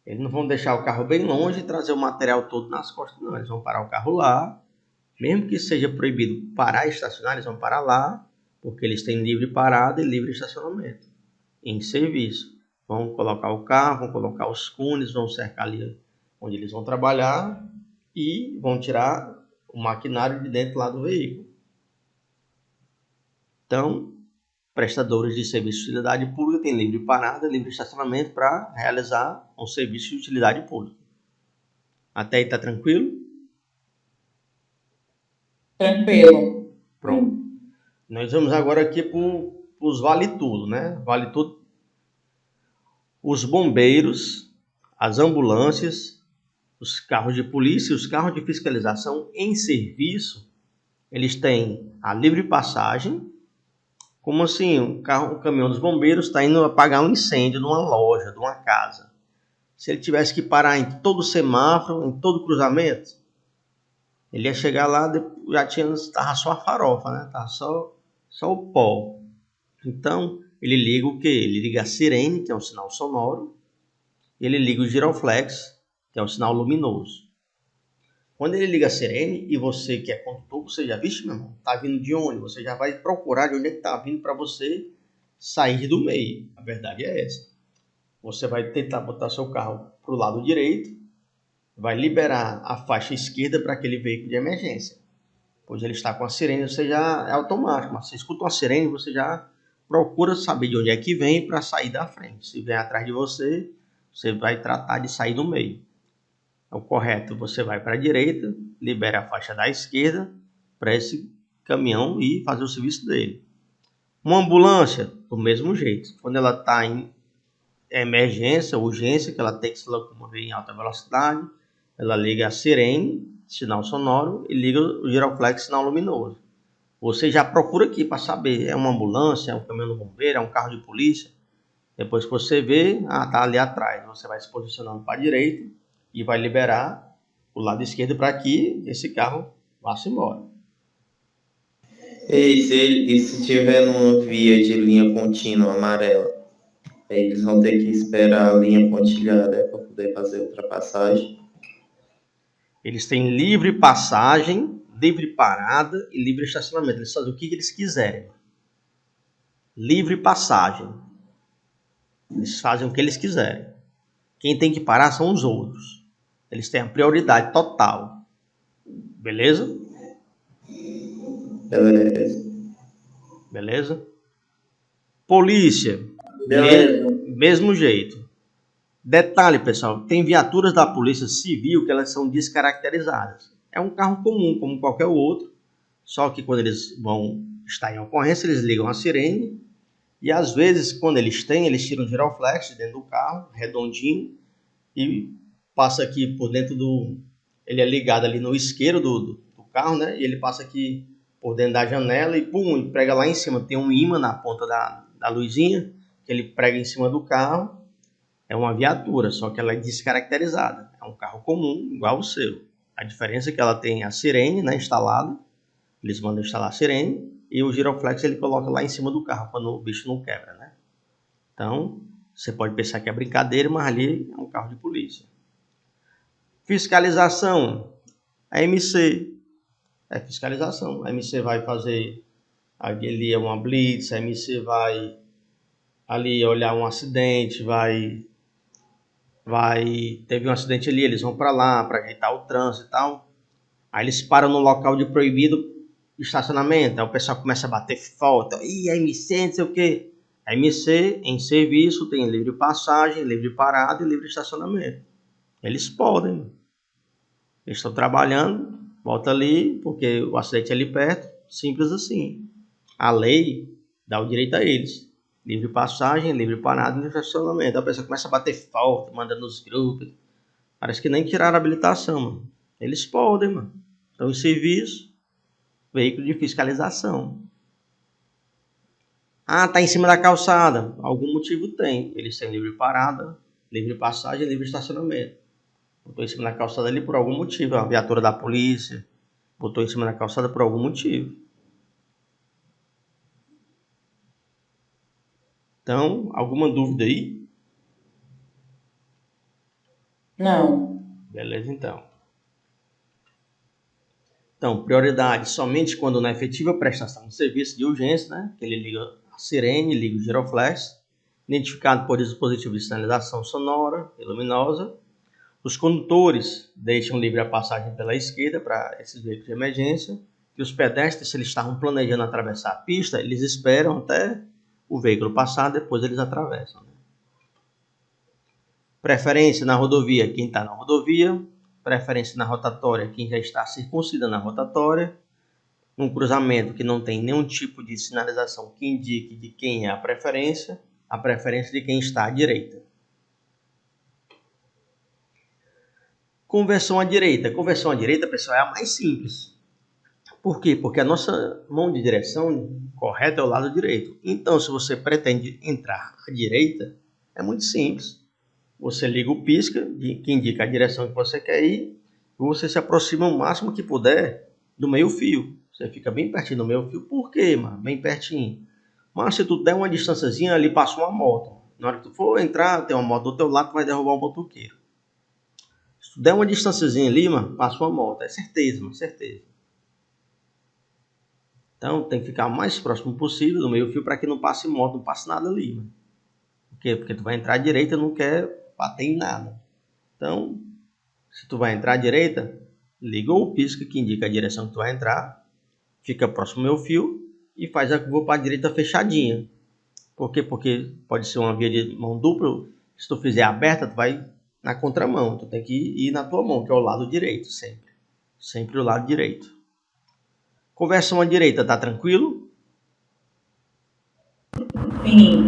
Eles não vão deixar o carro bem longe e trazer o material todo nas costas, não. Eles vão parar o carro lá, mesmo que seja proibido parar e estacionar, eles vão parar lá, porque eles têm livre parada e livre estacionamento em serviço. Vão colocar o carro, vão colocar os cones, vão cercar ali onde eles vão trabalhar e vão tirar o maquinário de dentro lá do veículo. Então, prestadores de serviço de utilidade pública têm livre parada, livre estacionamento para realizar um serviço de utilidade pública. Até aí está tranquilo? Tranquilo. Pronto. Nós vamos agora aqui para os vale tudo, né? Vale tudo. Os bombeiros, as ambulâncias, os carros de polícia e os carros de fiscalização em serviço, eles têm a livre passagem. Como assim? O caminhão dos bombeiros está indo apagar um incêndio numa loja, de uma casa. Se ele tivesse que parar em todo semáforo, em todo cruzamento, ele ia chegar lá, já estava só a farofa, né? Estava só o pó. Então, ele liga o quê? Ele liga a sirene, que é um sinal sonoro, e ele liga o giroflex, que é um sinal luminoso. Quando ele liga a sirene e você que é condutor, você já, vixe, meu irmão, tá vindo de onde? Você já vai procurar de onde é que tá vindo para você sair do meio. A verdade é essa. Você vai tentar botar seu carro para o lado direito, vai liberar a faixa esquerda para aquele veículo de emergência. Pois ele está com a sirene, você já é automático. Mas você escuta uma sirene, você já procura saber de onde é que vem para sair da frente. Se vem atrás de você, você vai tratar de sair do meio. O correto, você vai para a direita, libera a faixa da esquerda para esse caminhão ir fazer o serviço dele. Uma ambulância, do mesmo jeito. Quando ela está em emergência, urgência, que ela tem que se locomover em alta velocidade, ela liga a sirene, sinal sonoro, e liga o giroflex, sinal luminoso. Você já procura aqui para saber, é uma ambulância, é um caminhão do bombeiro, é um carro de polícia. Depois que você vê, tá ali atrás. Você vai se posicionando para a direita e vai liberar o lado esquerdo para que esse carro vá-se embora. E se tiver numa via de linha contínua amarela, eles vão ter que esperar a linha pontilhada para poder fazer a ultrapassagem. Eles têm livre passagem, livre parada e livre estacionamento. Eles fazem o que eles quiserem. Livre passagem. Eles fazem o que eles quiserem. Quem tem que parar são os outros. Eles têm a prioridade total. Beleza? Beleza? Polícia. Beleza. Mesmo jeito. Detalhe, pessoal, tem viaturas da Polícia Civil que elas são descaracterizadas. É um carro comum, como qualquer outro, só que quando eles vão estar em ocorrência, eles ligam a sirene e às vezes, quando eles tiram o giroflex de dentro do carro, redondinho, e passa aqui por dentro do... Ele é ligado ali no isqueiro do carro, né? E ele passa aqui por dentro da janela e pum, e prega lá em cima. Tem um ímã na ponta da luzinha que ele prega em cima do carro. É uma viatura, só que ela é descaracterizada. É um carro comum, igual o seu. A diferença é que ela tem a sirene, né, instalada. Eles mandam instalar a sirene. E o giroflex ele coloca lá em cima do carro, quando o bicho não quebra, né? Então, Você pode pensar que é brincadeira, mas ali é um carro de polícia. Fiscalização. A MC é fiscalização. A MC vai fazer ali uma blitz, a MC vai ali olhar um acidente, teve um acidente ali, eles vão para lá para ajeitar o trânsito e tal. Aí eles param no local de proibido estacionamento, aí o pessoal começa a bater falta. Ih, a MC, não sei o quê. A MC em serviço tem livre passagem, livre parada e livre estacionamento. Eles podem. Eles estão trabalhando, volta ali, porque o acidente é ali perto, simples assim. A lei dá o direito a eles. Livre passagem, livre parada e livre estacionamento. A pessoa começa a bater falta, manda nos grupos. Parece que nem tiraram a habilitação, mano. Eles podem, mano. Estão em serviço, veículo de fiscalização. Ah, tá em cima da calçada. Algum motivo tem. Eles têm livre parada, livre passagem, livre estacionamento. Botou em cima da calçada ali por algum motivo. A viatura da polícia botou em cima da calçada por algum motivo. Então, alguma dúvida aí? Não. Beleza, então. Então, prioridade somente quando na efetiva prestação de serviço de urgência, né? Que ele liga a sirene, liga o giroflex, identificado por dispositivo de sinalização sonora e luminosa. Os condutores deixam livre a passagem pela esquerda para esses veículos de emergência. E os pedestres, se eles estavam planejando atravessar a pista, eles esperam até o veículo passar, depois eles atravessam. Né? Preferência na rodovia, quem está na rodovia. Preferência na rotatória, quem já está circuncida na rotatória. Um cruzamento que não tem nenhum tipo de sinalização que indique de quem é a preferência de quem está à direita. Conversão à direita. Conversão à direita, pessoal, é a mais simples. Por quê? Porque a nossa mão de direção correta é o lado direito. Então, se você pretende entrar à direita, é muito simples. Você liga o pisca, que indica a direção que você quer ir, e você se aproxima o máximo que puder do meio-fio. Você fica bem pertinho do meio-fio. Por quê, mano? Bem pertinho. Mas se tu der uma distânciazinha, ali passa uma moto. Na hora que tu for entrar, tem uma moto do teu lado que vai derrubar um motoqueiro. Se tu der uma distânciazinha ali, mano, passa uma moto. É certeza, mano, certeza. Então tem que ficar o mais próximo possível do meio-fio para que não passe moto, não passe nada ali, mano. Por quê? Porque tu vai entrar à direita e não quer bater em nada. Então, se tu vai entrar à direita, liga o pisca que indica a direção que tu vai entrar, fica próximo ao meu fio e faz a curva para a direita fechadinha. Por quê? Porque pode ser uma via de mão dupla. Se tu fizer aberta, tu vai na contramão. Tu tem que ir na tua mão, que é o lado direito, sempre. Sempre o lado direito. Conversão à direita, tá tranquilo? Sim.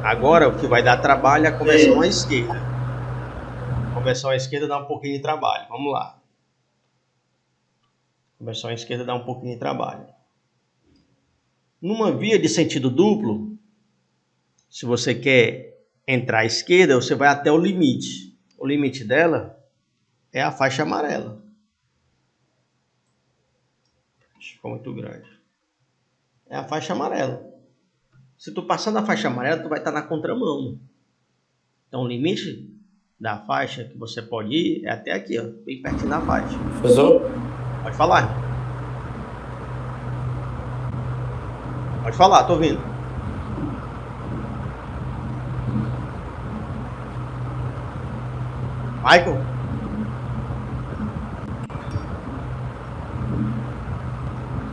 Agora o que vai dar trabalho é a conversão à esquerda. A conversão à esquerda dá um pouquinho de trabalho. Vamos lá. A conversão à esquerda dá um pouquinho de trabalho. Numa via de sentido duplo, se você quer entrar à esquerda, você vai até o limite. O limite dela é a faixa amarela. Ficou muito grande. É a faixa amarela. Se tu passar na faixa amarela, tu vai estar na contramão. Então o limite da faixa que você pode ir é até aqui, ó, bem pertinho da faixa. Professor? Pode falar. Pode falar, tô ouvindo. Michael?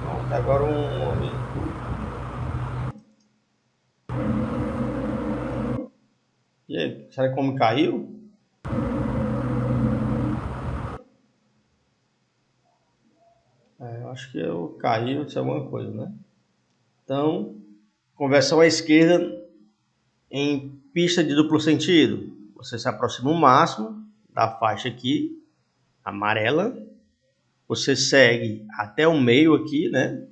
Pronto, agora um homem. E aí, será que como caiu? Eu acho que eu caí, isso é alguma coisa, né? Então, conversão à esquerda em pista de duplo sentido. Você se aproxima o máximo da faixa aqui, amarela. Você segue até o meio aqui, né?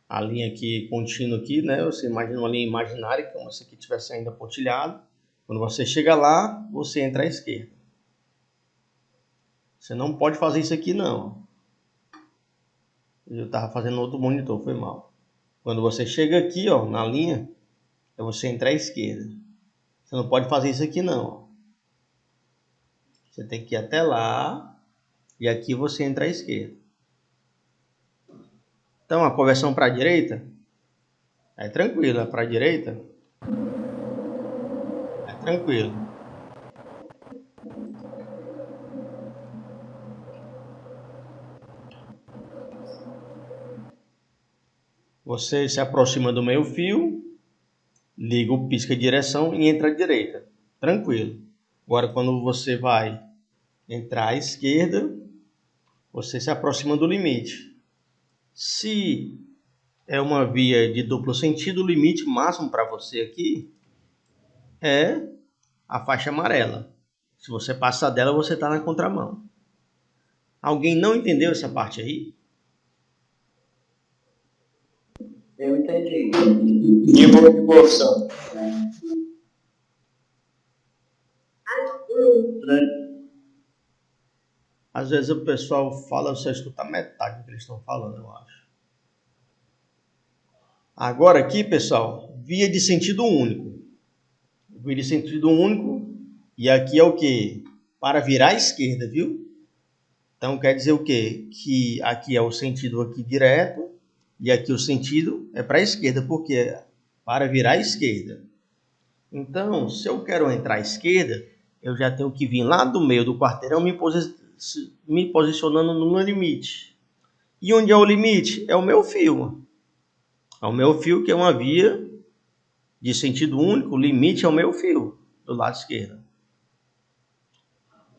A linha aqui contínua aqui, né? Você imagina uma linha imaginária, como se aqui tivesse ainda pontilhado. Quando você chega lá, você entra à esquerda. Você não pode fazer isso aqui, não. Eu estava fazendo outro monitor, foi mal. Quando você chega aqui, ó, na linha, é você entrar à esquerda. Você não pode fazer isso aqui não. Você tem que ir até lá e aqui você entra à esquerda. Então a conversão para a direita é tranquilo, para a direita é tranquilo. Você se aproxima do meio fio, liga o pisca-direção e entra à direita. Tranquilo. Agora, quando você vai entrar à esquerda, você se aproxima do limite. Se é uma via de duplo sentido, o limite máximo para você aqui é a faixa amarela. Se você passar dela, você está na contramão. Alguém não entendeu essa parte aí? Eu entendi. De boa, professor. Às vezes o pessoal fala, você escuta metade do que eles estão falando, eu acho. Agora aqui, pessoal, via de sentido único. Via de sentido único, e aqui é o quê? Para virar à esquerda, viu? Então quer dizer o quê? Que aqui é o sentido aqui direto, e aqui o sentido é para a esquerda, porque é para virar à esquerda. Então, se eu quero entrar à esquerda, eu já tenho que vir lá do meio do quarteirão me posicionando no limite. E onde é o limite? É o meu fio. É o meu fio, que é uma via de sentido único, o limite é o meu fio, do lado esquerdo.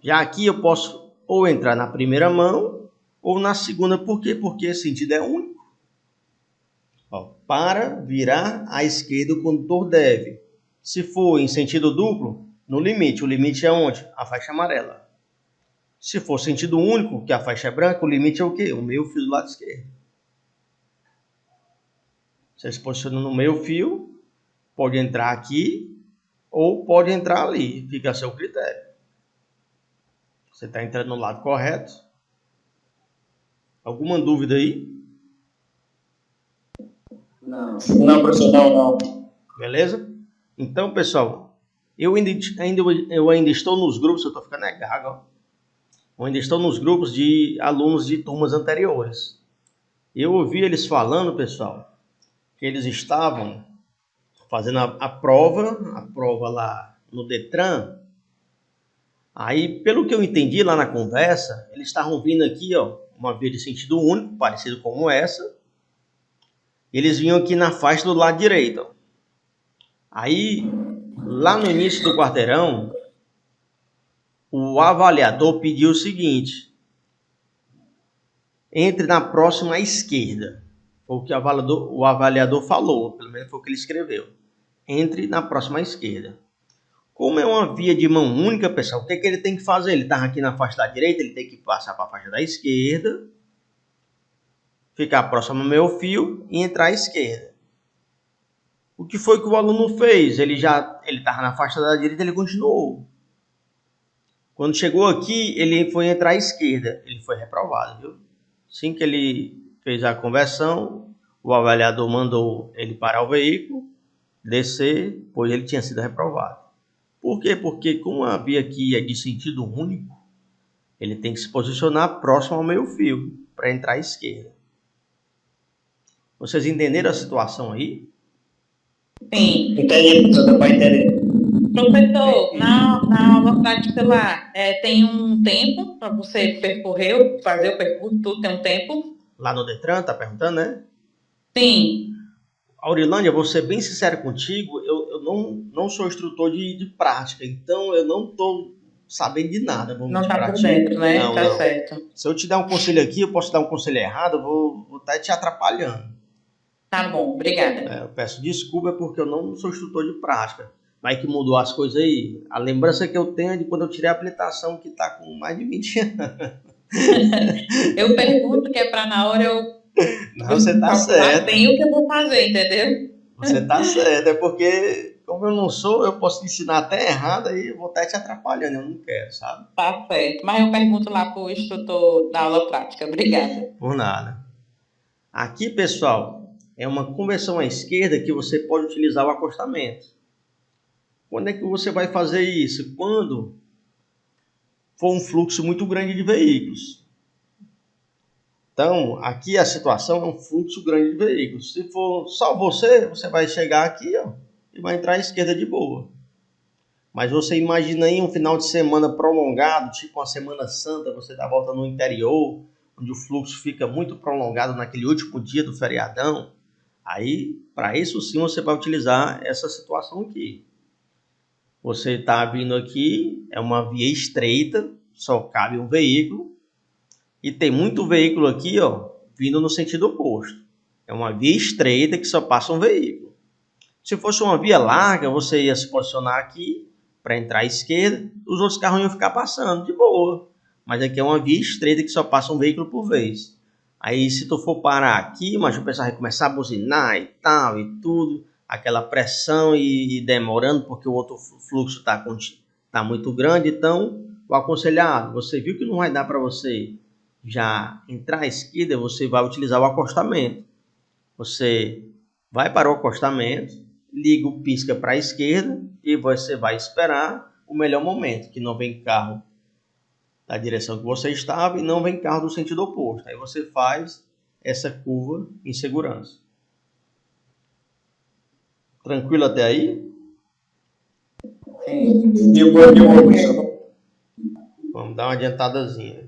Já aqui eu posso ou entrar na primeira mão ou na segunda. Por quê? Porque o sentido é único. Ó, para virar à esquerda, o condutor deve. Se for em sentido duplo, no limite. O limite é onde? A faixa amarela. Se for sentido único, que a faixa é branca, o limite é o quê? O meio fio do lado esquerdo. Você se posiciona no meio fio, pode entrar aqui ou pode entrar ali. Fica a seu critério. Você está entrando no lado correto? Alguma dúvida aí? Não. Não, professor, não. Beleza? Então, pessoal, eu ainda estou nos grupos, eu estou ficando gago, ó. Eu ainda estou nos grupos de alunos de turmas anteriores. Eu ouvi eles falando, pessoal, que eles estavam fazendo a prova lá no Detran. Aí, pelo que eu entendi lá na conversa, eles estavam vindo aqui, ó, uma via de sentido único, parecido como essa. Eles vinham aqui na faixa do lado direito, ó. Aí, lá no início do quarteirão, o avaliador pediu o seguinte: entre na próxima à esquerda. Foi o que o avaliador falou, pelo menos foi o que ele escreveu. Entre na próxima à esquerda. Como é uma via de mão única, pessoal, o que ele tem que fazer? Ele estava aqui na faixa da direita, ele tem que passar para a faixa da esquerda, ficar próximo ao meu fio e entrar à esquerda. O que foi que o aluno fez? Ele estava na faixa da direita, ele continuou. Quando chegou aqui, ele foi entrar à esquerda. Ele foi reprovado, viu? Assim que ele fez a conversão, o avaliador mandou ele parar o veículo, descer, pois ele tinha sido reprovado. Por quê? Porque como a via aqui é de sentido único, ele tem que se posicionar próximo ao meio fio para entrar à esquerda. Vocês entenderam a situação aí? Sim. Entendi, professor, deu para entender. Professor, na aula prática lá, tem um tempo para você percorrer, fazer o percurso, tudo tem um tempo? Lá no Detran, tá perguntando, né? Sim. Aurilândia, vou ser bem sincero contigo, eu não sou instrutor de prática, então eu não estou sabendo de nada. Não está por dentro, né? Não, tá não. certo. Se eu te dar um conselho aqui, eu posso dar um conselho errado, eu vou estar te atrapalhando. Tá bom, obrigada. Eu peço desculpa porque eu não sou instrutor de prática. Vai que mudou as coisas aí. A lembrança que eu tenho é de quando eu tirei a habilitação, que está com mais de 20 anos. Eu pergunto que é para na hora eu... Não, você tá certo. Bem o que eu vou fazer, entendeu? Você tá certo, é porque como eu não sou, eu posso te ensinar até errado, aí eu vou estar te atrapalhando, eu não quero, sabe? Tá certo, mas eu pergunto lá pro instrutor da aula prática, obrigada. Por nada. Aqui, pessoal, é uma conversão à esquerda que você pode utilizar o acostamento. Quando é que você vai fazer isso? Quando for um fluxo muito grande de veículos. Então, aqui a situação é um fluxo grande de veículos. Se for só você, você vai chegar aqui, ó, e vai entrar à esquerda de boa. Mas você imagina aí um final de semana prolongado, tipo uma Semana Santa, você dá a volta no interior, onde o fluxo fica muito prolongado naquele último dia do feriadão. Aí, para isso sim, você vai utilizar essa situação aqui. Você está vindo aqui, é uma via estreita, só cabe um veículo. E tem muito veículo aqui, ó, vindo no sentido oposto. É uma via estreita que só passa um veículo. Se fosse uma via larga, você ia se posicionar aqui para entrar à esquerda, os outros carros iam ficar passando de boa. Mas aqui é uma via estreita que só passa um veículo por vez. Aí se tu for parar aqui, mas o pessoal vai começar a buzinar e tal e tudo, aquela pressão e demorando porque o outro fluxo tá muito grande. Então, o aconselhado, você viu que não vai dar para você já entrar à esquerda, você vai utilizar o acostamento. Você vai para o acostamento, liga o pisca para a esquerda e você vai esperar o melhor momento, que não vem carro da direção que você estava e não vem carro do sentido oposto. Aí você faz essa curva em segurança. Tranquilo até aí? Sim, de boa, professor. Vamos dar uma adiantadazinha.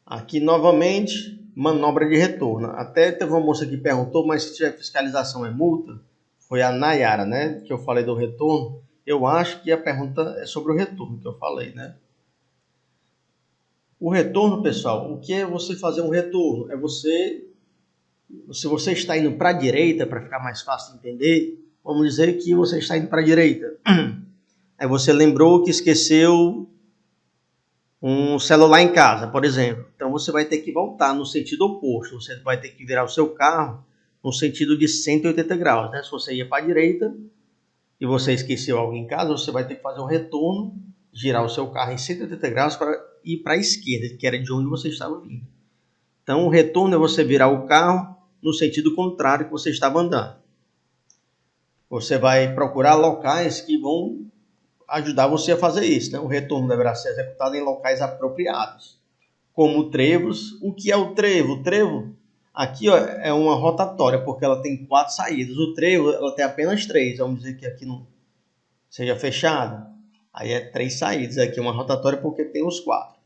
Aqui novamente, manobra de retorno. Até teve uma moça que perguntou, mas se tiver fiscalização é multa? Foi a Nayara, né? Que eu falei do retorno. Eu acho que a pergunta é sobre o retorno que eu falei, né? O retorno, pessoal, o que é você fazer um retorno? É você, se você está indo para a direita, para ficar mais fácil de entender, vamos dizer que você está indo para a direita. Aí você lembrou que esqueceu um celular em casa, por exemplo. Então você vai ter que voltar no sentido oposto. Você vai ter que virar o seu carro no sentido de 180 graus, né? Se você ia para a direita e você esqueceu algo em casa, você vai ter que fazer um retorno, girar o seu carro em 180 graus para ir para a esquerda, que era de onde você estava vindo. Então o retorno é você virar o carro no sentido contrário que você estava andando. Você vai procurar locais que vão ajudar você a fazer isso, né? O retorno deverá ser executado em locais apropriados, como trevos. O que é o trevo? O trevo, aqui ó, é uma rotatória, porque ela tem 4 saídas. O trevo, ela tem apenas 3. Vamos dizer que aqui não seja fechado. Aí é 3 saídas. Aqui é uma rotatória porque tem os 4.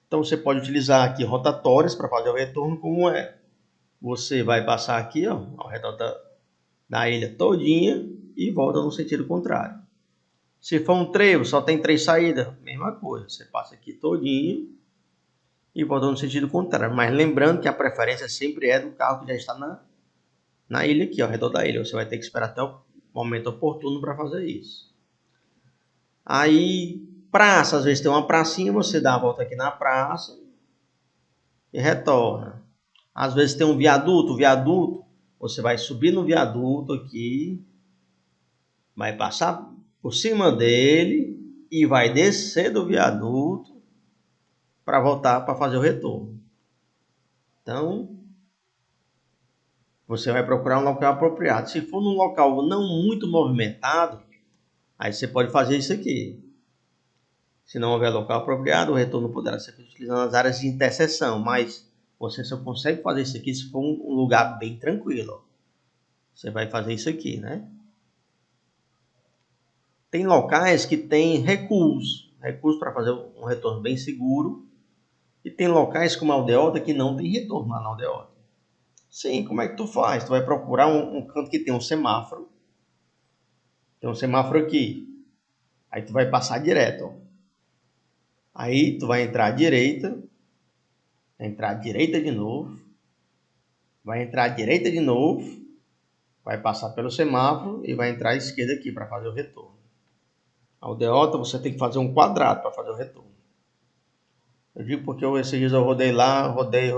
Então você pode utilizar aqui rotatórias para fazer o retorno, como é. Você vai passar aqui ó, ao redor da ilha todinha e volta no sentido contrário. Se for um trevo, só tem 3 saídas, mesma coisa. Você passa aqui todinho e volta no sentido contrário. Mas lembrando que a preferência sempre é do carro que já está na ilha aqui, ao redor da ilha. Você vai ter que esperar até o momento oportuno para fazer isso. Aí, praça, às vezes tem uma pracinha, você dá a volta aqui na praça e retorna. Às vezes tem um viaduto, você vai subir no viaduto aqui, vai passar por cima dele e vai descer do viaduto para voltar para fazer o retorno. Então, você vai procurar um local apropriado. Se for num local não muito movimentado, aí você pode fazer isso aqui. Se não houver local apropriado, o retorno poderá ser feito utilizando as áreas de interseção, mas você só consegue fazer isso aqui se for um lugar bem tranquilo. Você vai fazer isso aqui, né? Tem locais que tem recuos para fazer um retorno bem seguro. E tem locais como a aldeota que não tem retorno lá na aldeota. Sim, como é que tu faz? Tu vai procurar um canto que tem um semáforo. Tem um semáforo aqui. Aí tu vai passar direto. Ó. Aí tu vai entrar à direita. Entrar à direita de novo. Vai entrar à direita de novo. Vai passar pelo semáforo e vai entrar à esquerda aqui para fazer o retorno. A aldeota você tem que fazer um quadrado para fazer o retorno. Eu digo porque esses dias eu rodei lá, rodei.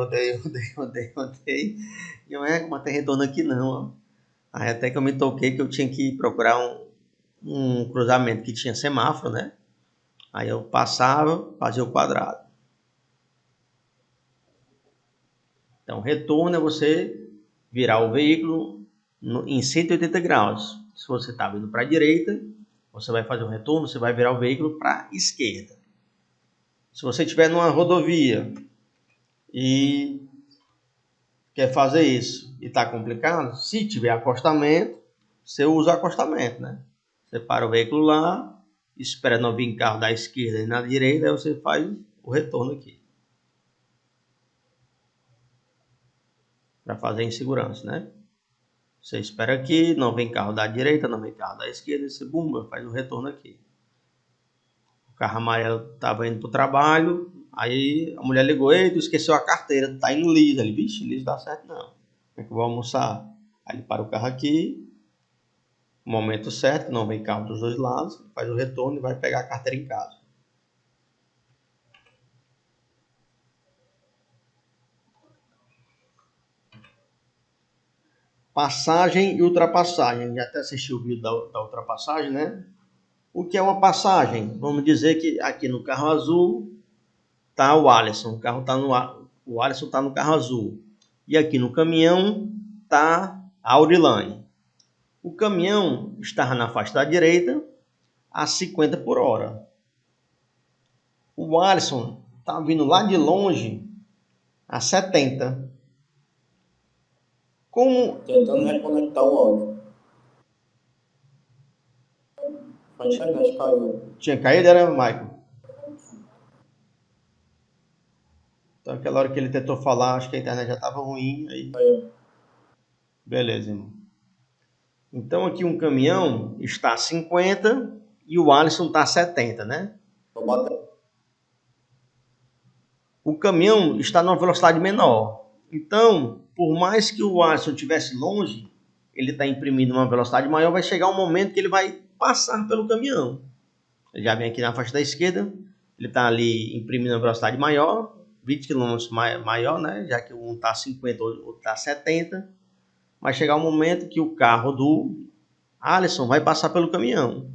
E não é como tem retorno aqui não. Ó. Aí até que eu me toquei que eu tinha que procurar um cruzamento que tinha semáforo, né? Aí eu passava, fazia o quadrado. Então retorno é você virar o veículo em 180 graus. Se você está vindo para a direita, você vai fazer um retorno, você vai virar o veículo para a esquerda. Se você estiver numa rodovia e quer fazer isso e está complicado, se tiver acostamento, você usa o acostamento, né? Você para o veículo lá, espera não vir carro da esquerda e na direita, aí você faz o retorno aqui. Para fazer em segurança, né? Você espera aqui, não vem carro da direita, não vem carro da esquerda, você bumba, faz o retorno aqui. O carro amarelo estava indo para o trabalho, aí a mulher ligou, ei, tu esqueceu a carteira, tá indo liso. Ele, vixe, liso dá certo não. Como é que eu vou almoçar? Aí ele para o carro aqui, no momento certo, não vem carro dos dois lados, faz o retorno e vai pegar a carteira em casa. Passagem e ultrapassagem. Já até assistiu o vídeo da ultrapassagem, né? O que é uma passagem? Vamos dizer que aqui no carro azul está o Alisson. O Alisson está no carro azul. E aqui no caminhão está a Aurilane. O caminhão está na faixa da direita a 50 por hora. O Alisson está vindo lá de longe a 70. Como... Tentando reconectar o áudio. A internet caiu. Tinha caído, era, Michael? Então, aquela hora que ele tentou falar, acho que a internet já estava ruim. Aí... Beleza, irmão. Então, aqui um caminhão está a 50 e o Alisson está a 70, né? O caminhão está numa velocidade menor. Então, por mais que o Alisson estivesse longe, ele está imprimindo uma velocidade maior, vai chegar um momento que ele vai passar pelo caminhão. Ele já vem aqui na faixa da esquerda, ele está ali imprimindo uma velocidade maior, 20 km maior, né? Já que um está a 50, o outro está a 70. Vai chegar um momento que o carro do Alisson vai passar pelo caminhão.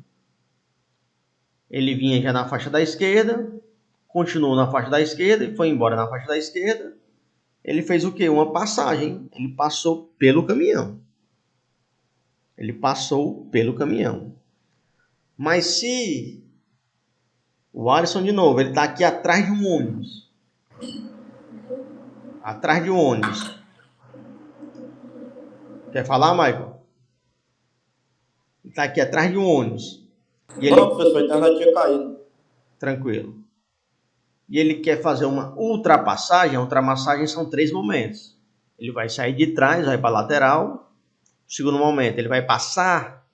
Ele vinha já na faixa da esquerda, continuou na faixa da esquerda e foi embora na faixa da esquerda. Ele fez o quê? Uma passagem. Ele passou pelo caminhão. Ele passou pelo caminhão. Mas se o Alisson, de novo, ele está aqui atrás de um ônibus. Atrás de um ônibus. Quer falar, Michael? Ele está aqui atrás de um ônibus. E ele... Não, professor, a internet tinha caído. Tranquilo. E ele quer fazer uma ultrapassagem. A ultrapassagem são 3 momentos. Ele vai sair de trás, vai para a lateral. Segundo momento, ele vai passar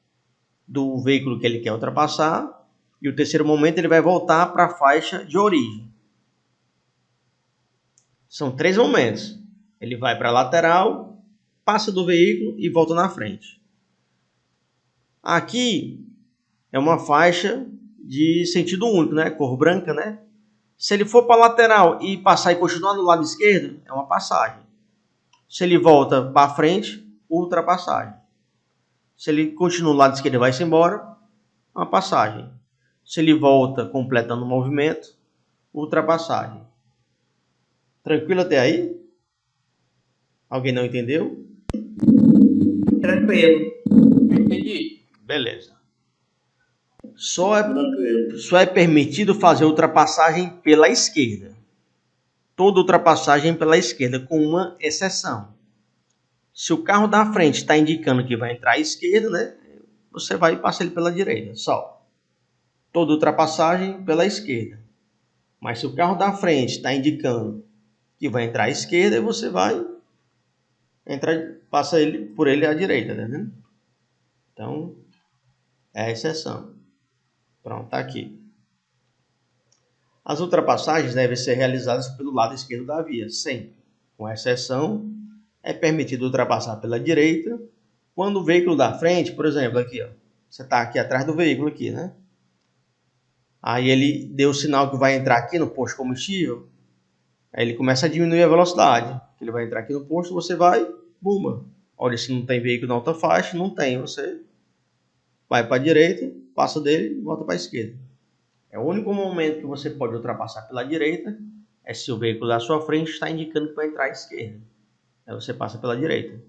do veículo que ele quer ultrapassar. E o terceiro momento, ele vai voltar para a faixa de origem. São 3 momentos. Ele vai para a lateral, passa do veículo e volta na frente. Aqui é uma faixa de sentido único, né? Cor branca, né? Se ele for para a lateral e passar e continuar do lado esquerdo, é uma passagem. Se ele volta para frente, ultrapassagem. Se ele continua do lado esquerdo e vai-se embora, uma passagem. Se ele volta completando o movimento, ultrapassagem. Tranquilo até aí? Alguém não entendeu? Tranquilo. Entendi. Beleza. Só é permitido fazer ultrapassagem pela esquerda. Toda ultrapassagem pela esquerda, com uma exceção. Se o carro da frente está indicando que vai entrar à esquerda, né, você vai e passa ele pela direita, só. Toda ultrapassagem pela esquerda. Mas se o carro da frente está indicando que vai entrar à esquerda, você vai passa ele por ele à direita, tá vendo? Então, é a exceção. Pronto, tá aqui. As ultrapassagens devem ser realizadas pelo lado esquerdo da via, sempre. Com exceção, é permitido ultrapassar pela direita quando o veículo da frente, por exemplo, aqui, ó, você está aqui atrás do veículo aqui, né? Aí ele deu o sinal que vai entrar aqui no posto de combustível, aí ele começa a diminuir a velocidade. Ele vai entrar aqui no posto, você vai, bumba. Olha, se não tem veículo na alta faixa, não tem, você vai para a direita, passa dele e volta para a esquerda. É o único momento que você pode ultrapassar pela direita é se o veículo da sua frente está indicando que vai entrar à esquerda. Aí você passa pela direita.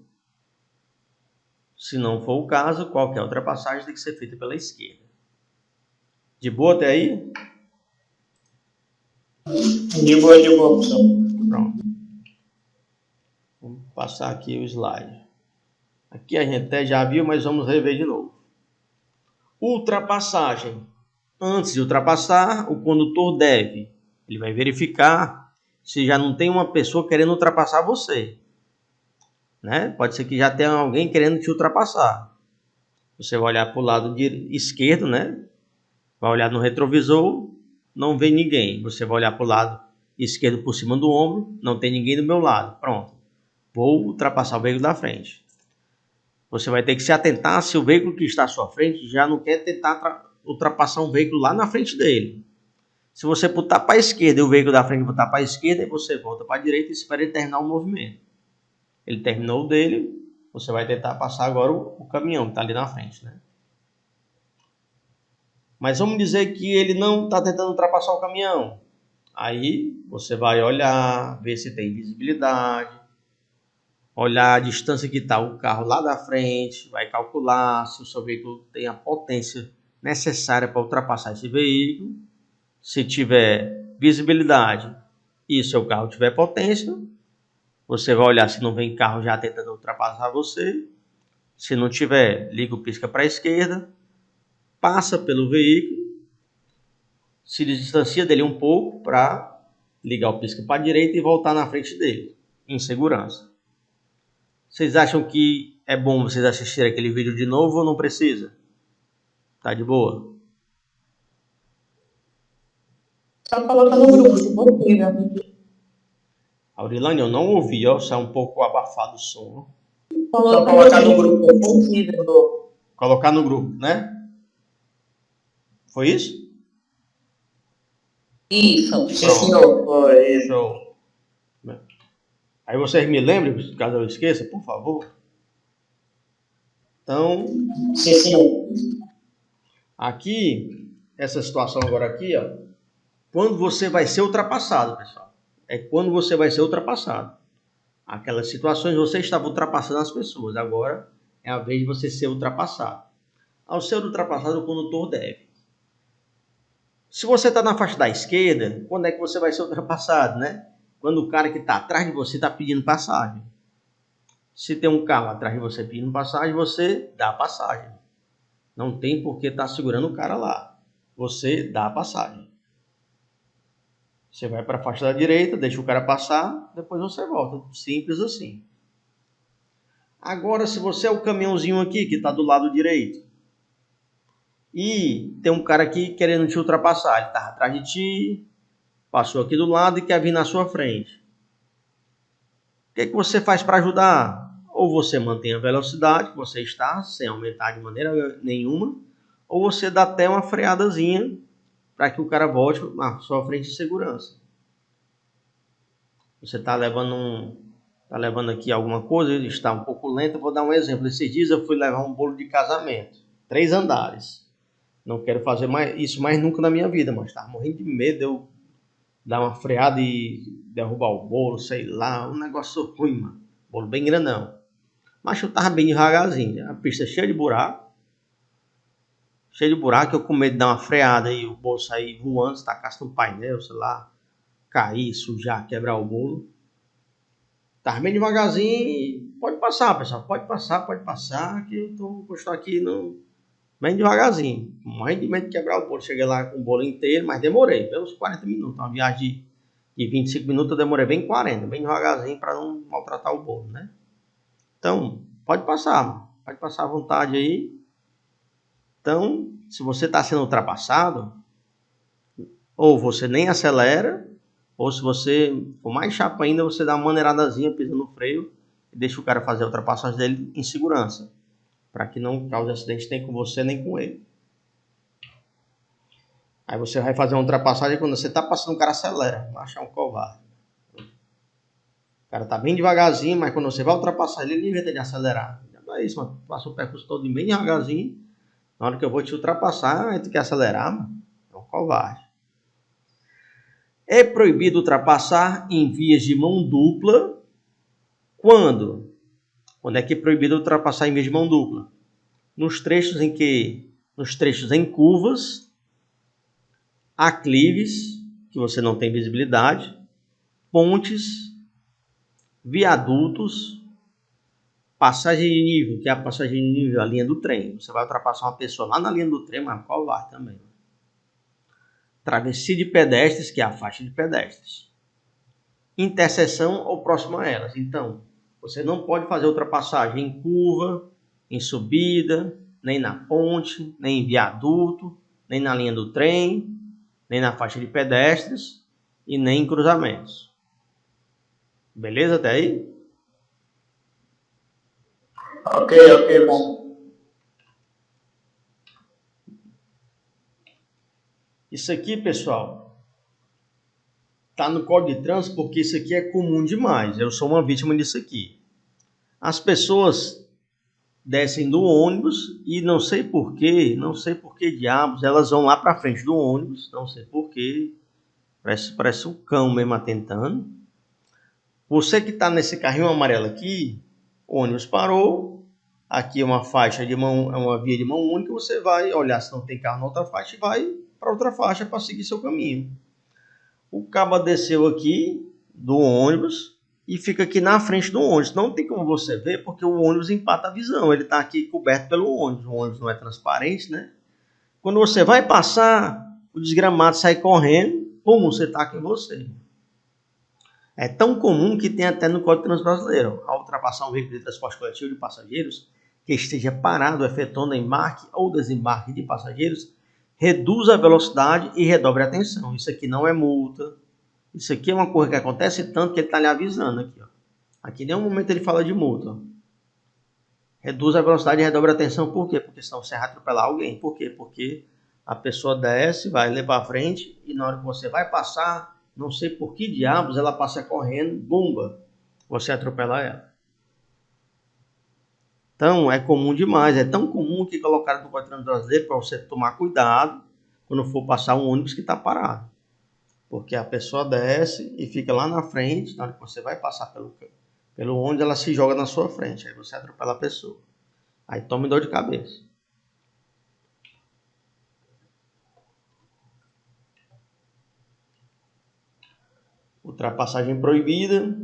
Se não for o caso, qualquer ultrapassagem tem que ser feita pela esquerda. De boa até aí? De boa, professor. Pronto. Vamos passar aqui o slide. Aqui a gente até já viu, mas vamos rever de novo. Ultrapassagem. Antes de ultrapassar, o condutor ele vai verificar se já não tem uma pessoa querendo ultrapassar você. Né? Pode ser que já tenha alguém querendo te ultrapassar. Você vai olhar para o lado esquerdo, né? Vai olhar no retrovisor, não vê ninguém. Você vai olhar para o lado esquerdo por cima do ombro, não tem ninguém do meu lado. Pronto. Vou ultrapassar o veículo da frente. Você vai ter que se atentar se o veículo que está à sua frente já não quer tentar ultrapassar um veículo lá na frente dele. Se você botar para a esquerda e o veículo da frente botar para a esquerda, você volta para a direita e espera ele terminar o movimento. Ele terminou o dele, você vai tentar passar agora o caminhão que está ali na frente, né? Mas vamos dizer que ele não está tentando ultrapassar o caminhão. Aí você vai olhar, ver se tem visibilidade, olhar a distância que está o carro lá da frente, vai calcular se o seu veículo tem a potência necessária para ultrapassar esse veículo. Se tiver visibilidade e seu carro tiver potência, você vai olhar se não vem carro já tentando ultrapassar você. Se não tiver, liga o pisca para a esquerda, passa pelo veículo, se distancia dele um pouco para ligar o pisca para a direita e voltar na frente dele, em segurança. Vocês acham que é bom vocês assistirem aquele vídeo de novo ou não precisa? Tá de boa? Só coloca no grupo, se possível. Aurilane, eu não ouvi, ó, sai um pouco abafado o som. Só colocar no grupo. Se possível. Colocar no grupo, né? Foi isso? Isso. Sim, senhor. Foi isso. Show. Aí vocês me lembrem, caso eu esqueça, por favor. Então, Sim, senhor. aqui, essa situação agora aqui, ó, quando você vai ser ultrapassado, pessoal. É quando você vai ser ultrapassado. Aquelas situações você estava ultrapassando as pessoas. Agora é a vez de você ser ultrapassado. Ao ser ultrapassado, o condutor deve. Se você está na faixa da esquerda, quando é que você vai ser ultrapassado, né? Quando o cara que está atrás de você está pedindo passagem. Se tem um carro atrás de você pedindo passagem, você dá a passagem. Não tem por que estar segurando o cara lá. Você dá a passagem. Você vai para a faixa da direita, deixa o cara passar, depois você volta. Simples assim. Agora, se você é o caminhãozinho aqui, que está do lado direito, e tem um cara aqui querendo te ultrapassar, ele está atrás de ti, passou aqui do lado e quer vir na sua frente. O que você faz para ajudar? Ou você mantém a velocidade que você está, sem aumentar de maneira nenhuma, ou você dá até uma freadazinha para que o cara volte na sua frente de segurança. Você está levando aqui alguma coisa, ele está um pouco lento. Vou dar um exemplo. Esses dias eu fui levar um bolo de casamento, 3 andares. Não quero fazer isso mais nunca na minha vida, mas estava morrendo de medo de eu dar uma freada e derrubar o bolo, sei lá, um negócio ruim, mano. Bolo bem grandão. Mas eu estava bem devagarzinho. A pista cheia de buraco. Eu com medo de dar uma freada e o bolo sair voando, se tacasse no painel, sei lá, cair, sujar, quebrar o bolo. Tava bem devagarzinho. Pode passar, pessoal, pode passar, que eu estou aqui bem devagarzinho. Morrendo de medo de quebrar o bolo. Cheguei lá com o bolo inteiro, mas demorei, bem uns 40 minutos. Uma viagem de 25 minutos, eu demorei bem 40, bem devagarzinho para não maltratar o bolo, né? Então, pode passar à vontade aí. Então, se você está sendo ultrapassado, ou você nem acelera, ou se você for mais chato ainda, você dá uma maneiradazinha, pisa no freio e deixa o cara fazer a ultrapassagem dele em segurança, para que não cause acidente nem com você nem com ele. Aí você vai fazer uma ultrapassagem, quando você está passando, o cara acelera, vai achar um covarde. O cara está bem devagarzinho, mas quando você vai ultrapassar ele inventa de acelerar. Não é isso, mano. Passa o percurso todo bem devagarzinho. Na hora que eu vou te ultrapassar, aí tu quer acelerar, mano. É um covarde. É proibido ultrapassar em vias de mão dupla quando Quando é que é proibido ultrapassar em via de mão dupla? Nos trechos em curvas, aclives, que você não tem visibilidade, pontes, viadutos, passagem de nível, que é a passagem de nível, a linha do trem. Você vai ultrapassar uma pessoa lá na linha do trem, mas qual vai também. Travessia de pedestres, que é a faixa de pedestres. Interseção ou próximo a elas. Então, você não pode fazer ultrapassagem em curva, em subida, nem na ponte, nem em viaduto, nem na linha do trem, nem na faixa de pedestres e nem em cruzamentos. Beleza até aí? Ok, bom. Isso aqui, pessoal, tá no Código de Trânsito porque isso aqui é comum demais. Eu sou uma vítima disso aqui. As pessoas descem do ônibus e não sei por que diabos, elas vão lá para frente do ônibus, não sei por que, parece um cão mesmo atentando. Você que está nesse carrinho amarelo aqui, o ônibus parou, aqui é uma faixa de mão, é uma via de mão única, você vai olhar se não tem carro na outra faixa e vai para outra faixa para seguir seu caminho. O caba desceu aqui do ônibus e fica aqui na frente do ônibus. Não tem como você ver porque o ônibus empata a visão. Ele está aqui coberto pelo ônibus. O ônibus não é transparente, né? Quando você vai passar, o desgramado sai correndo, como você taca em você. É tão comum que tem até no Código de Trânsito Brasileiro. Ao ultrapassar um veículo de transporte coletivo de passageiros que esteja parado efetuando embarque ou desembarque de passageiros, reduz a velocidade e redobre a atenção. Isso aqui não é multa. Isso aqui é uma coisa que acontece tanto que ele está lhe avisando aqui. Ó. Aqui em nenhum momento ele fala de multa. Ó. Reduz a velocidade e redobre a atenção. Por quê? Porque senão você vai atropelar alguém. Por quê? Porque a pessoa desce, vai levar à frente e na hora que você vai passar, não sei por que diabos, ela passa correndo, bumba, você atropela ela. Então, é comum demais. É tão comum que colocaram no Código de Trânsito Brasileiro para você tomar cuidado quando for passar um ônibus que está parado. Porque a pessoa desce e fica lá na frente, na hora que você vai passar pelo ônibus, ela se joga na sua frente. Aí você atropela a pessoa. Aí tome dor de cabeça. Ultrapassagem proibida.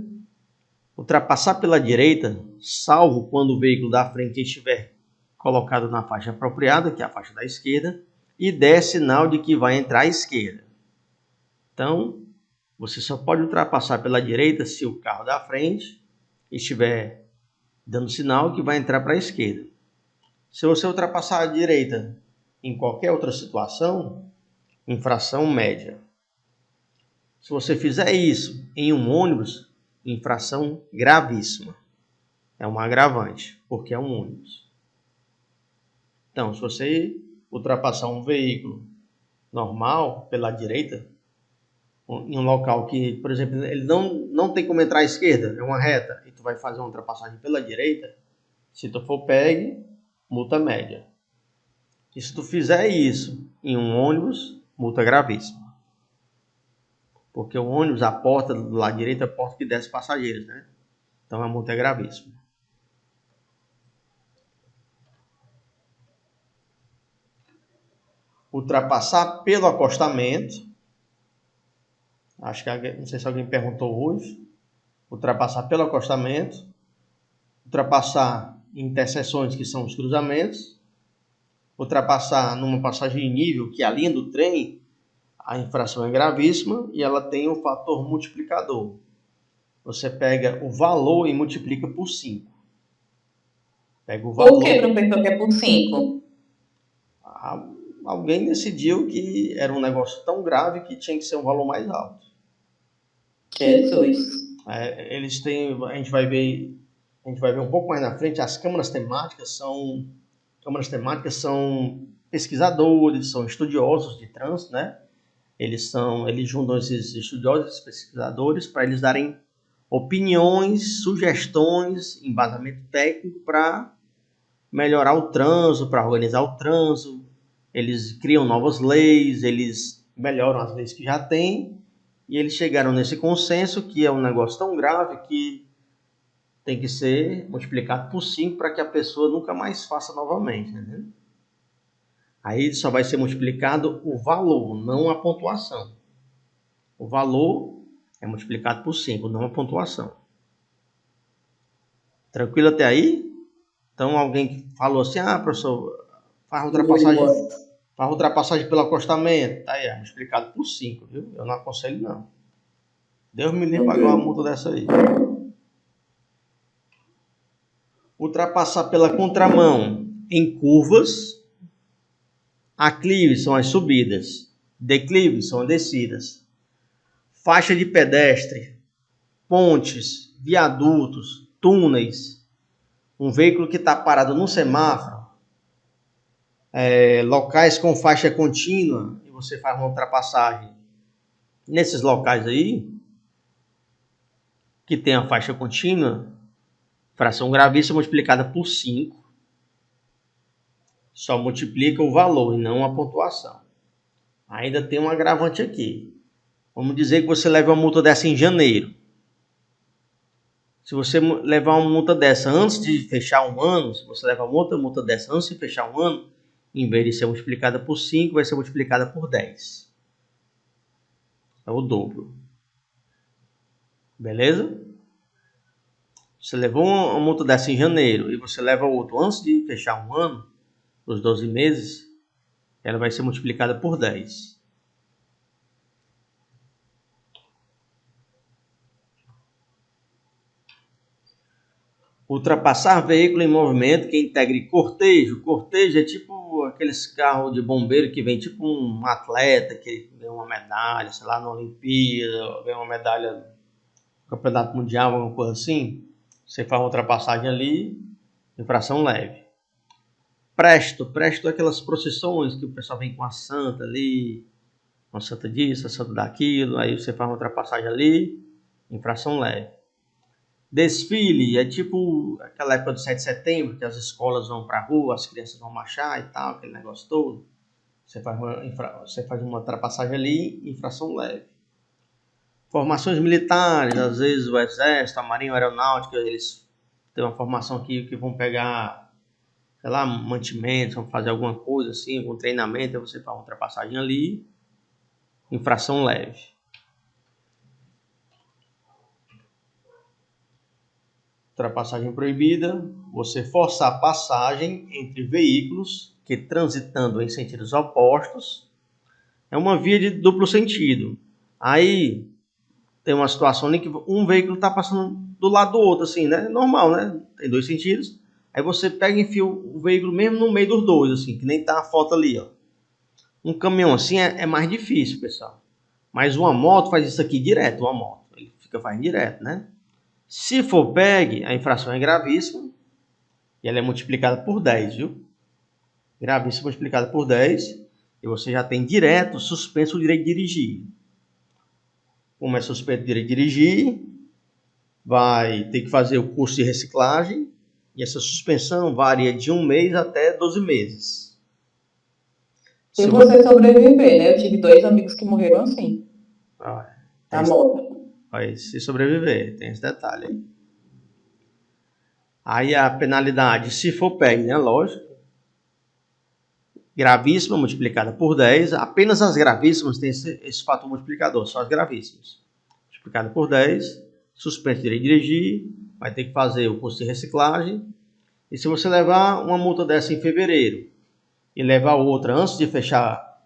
Ultrapassar pela direita, salvo quando o veículo da frente estiver colocado na faixa apropriada, que é a faixa da esquerda, e der sinal de que vai entrar à esquerda. Então, você só pode ultrapassar pela direita se o carro da frente estiver dando sinal que vai entrar para a esquerda. Se você ultrapassar à direita em qualquer outra situação, infração média. Se você fizer isso em um ônibus, infração gravíssima. É um agravante, porque é um ônibus. Então, se você ultrapassar um veículo normal pela direita, em um local que, por exemplo, ele não tem como entrar à esquerda, é uma reta, e tu vai fazer uma ultrapassagem pela direita, se tu for pegue, multa média. E se tu fizer isso em um ônibus, multa gravíssima. Porque o ônibus, a porta do lado direito é a porta que desce passageiros, né? Então a multa é gravíssima. Ultrapassar pelo acostamento. Acho que não sei se alguém perguntou hoje. Ultrapassar pelo acostamento. Ultrapassar em interseções, que são os cruzamentos. Ultrapassar numa passagem de nível, que é a linha do trem. A infração é gravíssima e ela tem um fator multiplicador. Você pega o valor e multiplica por 5. Pega o valor. Por que, professor, que é por 5? Alguém decidiu que era um negócio tão grave que tinha que ser um valor mais alto. Jesus. Eles têm, a gente vai ver um pouco mais na frente, as câmaras temáticas são pesquisadores, são estudiosos de trânsito, né? Eles juntam esses estudiosos, esses pesquisadores, para eles darem opiniões, sugestões, embasamento técnico para melhorar o trânsito, para organizar o trânsito. Eles criam novas leis, eles melhoram as leis que já tem, e eles chegaram nesse consenso que é um negócio tão grave que tem que ser multiplicado por 5 para que a pessoa nunca mais faça novamente, né? Aí só vai ser multiplicado o valor, não a pontuação. O valor é multiplicado por 5, não a pontuação. Tranquilo até aí? Então alguém que falou assim, professor, faz ultrapassagem pelo acostamento. Tá aí, multiplicado por 5, viu? Eu não aconselho não. Deus me livre pagar uma multa dessa aí. Ultrapassar pela contramão em curvas. Aclives são as subidas. Declives são as descidas. Faixa de pedestre. Pontes, viadutos, túneis. Um veículo que está parado no semáforo. Locais com faixa contínua. E você faz uma ultrapassagem nesses locais aí, que tem a faixa contínua, fração gravíssima multiplicada por 5, só multiplica o valor e não a pontuação. Ainda tem um agravante aqui. Vamos dizer que você leva uma multa dessa em janeiro. Se você levar uma multa dessa antes de fechar um ano, se você levar outra multa dessa antes de fechar um ano, em vez de ser multiplicada por 5, vai ser multiplicada por 10. É o dobro. Beleza? Você levou uma multa dessa em janeiro e você leva outro antes de fechar um ano, os 12 meses, ela vai ser multiplicada por 10. Ultrapassar veículo em movimento que integre cortejo. Cortejo é tipo aqueles carros de bombeiro que vem tipo um atleta que ganha uma medalha, sei lá, na Olimpíada, ganha uma medalha no Campeonato Mundial, alguma coisa assim. Você faz uma ultrapassagem ali, infração leve. Presto é aquelas procissões que o pessoal vem com a santa ali, uma santa disso, a santa daquilo, aí você faz uma ultrapassagem ali, infração leve. Desfile é tipo aquela época do 7 de setembro, que as escolas vão para a rua, as crianças vão marchar e tal, aquele negócio todo. Você faz uma ultrapassagem ali, infração leve. Formações militares, às vezes o Exército, a Marinha, a Aeronáutica, eles têm uma formação aqui que vão pegar, sei lá, mantimentos, vão fazer alguma coisa assim, algum treinamento, aí você faz uma ultrapassagem ali, infração leve. Ultrapassagem proibida, você forçar a passagem entre veículos que transitando em sentidos opostos. É uma via de duplo sentido. Aí tem uma situação em que um veículo está passando do lado do outro, assim, né? Normal, né? Tem dois sentidos. Aí você pega e enfia o veículo mesmo no meio dos dois, assim, que nem tá a foto ali, ó. Um caminhão assim é mais difícil, pessoal. Mas uma moto faz isso aqui direto, uma moto. Ele faz direto, né? Se for pegue, a infração é gravíssima. E ela é multiplicada por 10, viu? Gravíssima multiplicada por 10. E você já tem direto suspenso o direito de dirigir. Como é suspenso o direito de dirigir, vai ter que fazer o curso de reciclagem. E essa suspensão varia de 1 mês até 12 meses. Se você sobreviver, né? Eu tive 2 amigos que morreram assim. A moto. Se sobreviver, tem esse detalhe aí. Aí a penalidade, se for pego, né? Lógico. Gravíssima multiplicada por 10. Apenas as gravíssimas têm esse fator multiplicador, só as gravíssimas. Multiplicada por 10. Suspenso de direito de dirigir. Vai ter que fazer o curso de reciclagem. E se você levar uma multa dessa em fevereiro e levar outra antes de fechar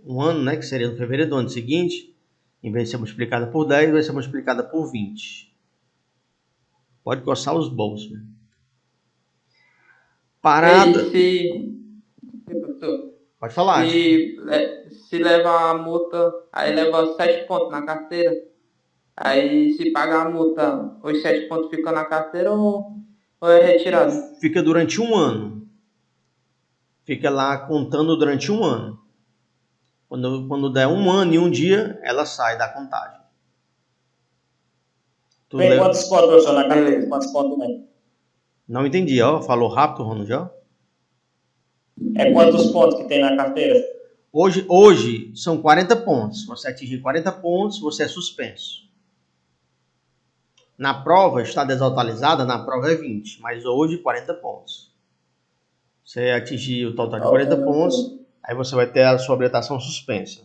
um ano, né? Que seria no fevereiro do ano seguinte, em vez de ser multiplicada por 10, vai ser multiplicada por 20. Pode coçar os bolsos, né? Parada. Pode falar. Se levar a multa, aí leva 7 pontos na carteira. Aí se pagar a multa, os 7 pontos ficam na carteira ou é retirado? Fica durante 1 ano. Fica lá contando durante 1 ano. Quando der 1 ano e 1 dia, ela sai da contagem. Tem quantos pontos, professor, na carteira? Quantos pontos tem? Não entendi, ó. Falou rápido, Ronald, ó. É quantos pontos que tem na carteira? Hoje são 40 pontos. Se você atingir 40 pontos, você é suspenso. Na prova, está desatualizada, na prova é 20, mas hoje 40 pontos. Você atingir o total de 40 pontos, aí você vai ter a sua habilitação suspensa.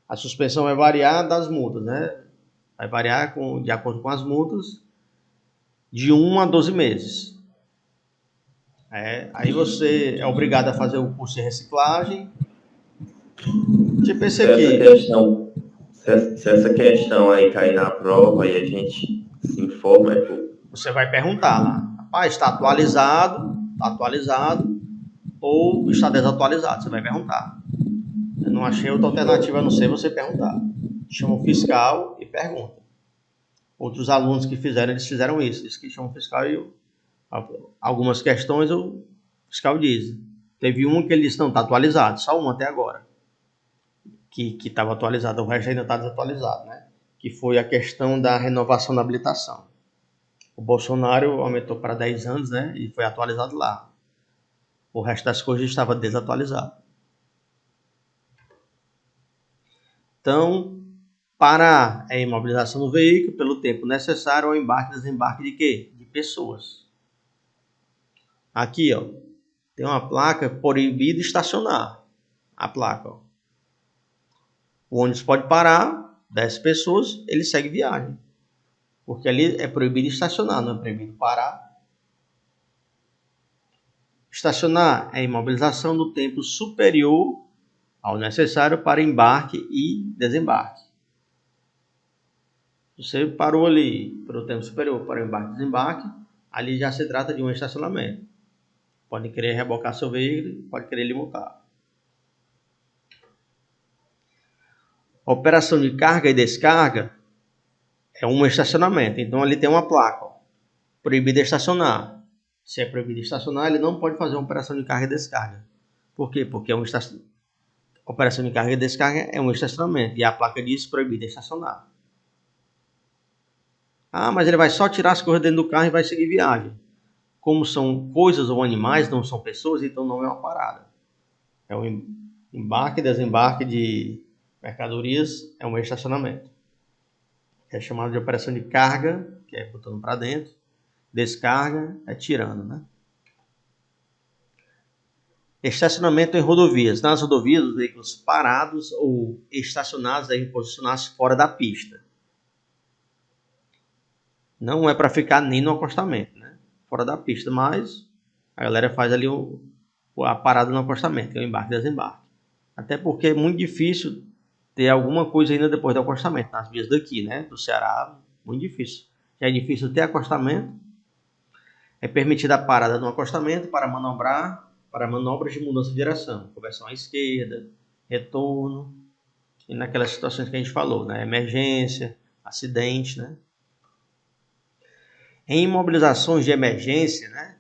A suspensão vai variar das multas, né? Vai variar de acordo com as multas, de 1 a 12 meses. Aí você é obrigado a fazer o curso de reciclagem. Tipo esse aqui. Se essa questão aí cair na prova e a gente se informa, você vai perguntar lá, rapaz, está atualizado ou está desatualizado? Você vai perguntar. Eu não achei outra alternativa a não ser você perguntar. Chama o fiscal e pergunta. Outros alunos que fizeram, eles fizeram isso. Eles que chamam o fiscal e algumas questões o fiscal diz. Teve uma que ele disse, não, está atualizado, só uma até agora. Que estava atualizado, o resto ainda está desatualizado, né? Que foi a questão da renovação da habilitação. O Bolsonaro aumentou para 10 anos, né? E foi atualizado lá. O resto das coisas estava desatualizado. Então, parar a imobilização do veículo pelo tempo necessário ao embarque e desembarque de quê? De pessoas. Aqui, ó, tem uma placa proibido estacionar. A placa, ó. O ônibus pode parar, 10 pessoas, ele segue viagem. Porque ali é proibido estacionar, não é proibido parar. Estacionar é a imobilização do tempo superior ao necessário para embarque e desembarque. Você parou ali pelo tempo superior para o embarque e desembarque, ali já se trata de um estacionamento. Pode querer rebocar seu veículo, pode querer lhe multar. A operação de carga e descarga é um estacionamento. Então ali tem uma placa, ó, proibido estacionar. Se é proibido estacionar, ele não pode fazer uma operação de carga e descarga. Por quê? Porque operação de carga e descarga é um estacionamento. E a placa diz proibido estacionar. Ah, mas ele vai só tirar as coisas dentro do carro e vai seguir viagem. Como são coisas ou animais, não são pessoas, então não é uma parada. É um embarque e desembarque de mercadorias, é um estacionamento. É chamado de operação de carga, que é botando para dentro. Descarga é tirando, né? Estacionamento em rodovias. Nas rodovias, os veículos parados ou estacionados devem posicionar-se fora da pista. Não é para ficar nem no acostamento, né? Fora da pista, mas a galera faz ali a parada no acostamento, que é o embarque e desembarque. Até porque é muito difícil ter alguma coisa ainda depois do acostamento. Nas vias daqui, né? Do Ceará, muito difícil. Já é difícil ter acostamento. É permitida a parada no acostamento para manobras de mudança de direção. Conversão à esquerda, retorno. E naquelas situações que a gente falou, né? Emergência, acidente, né? Em imobilizações de emergência, né?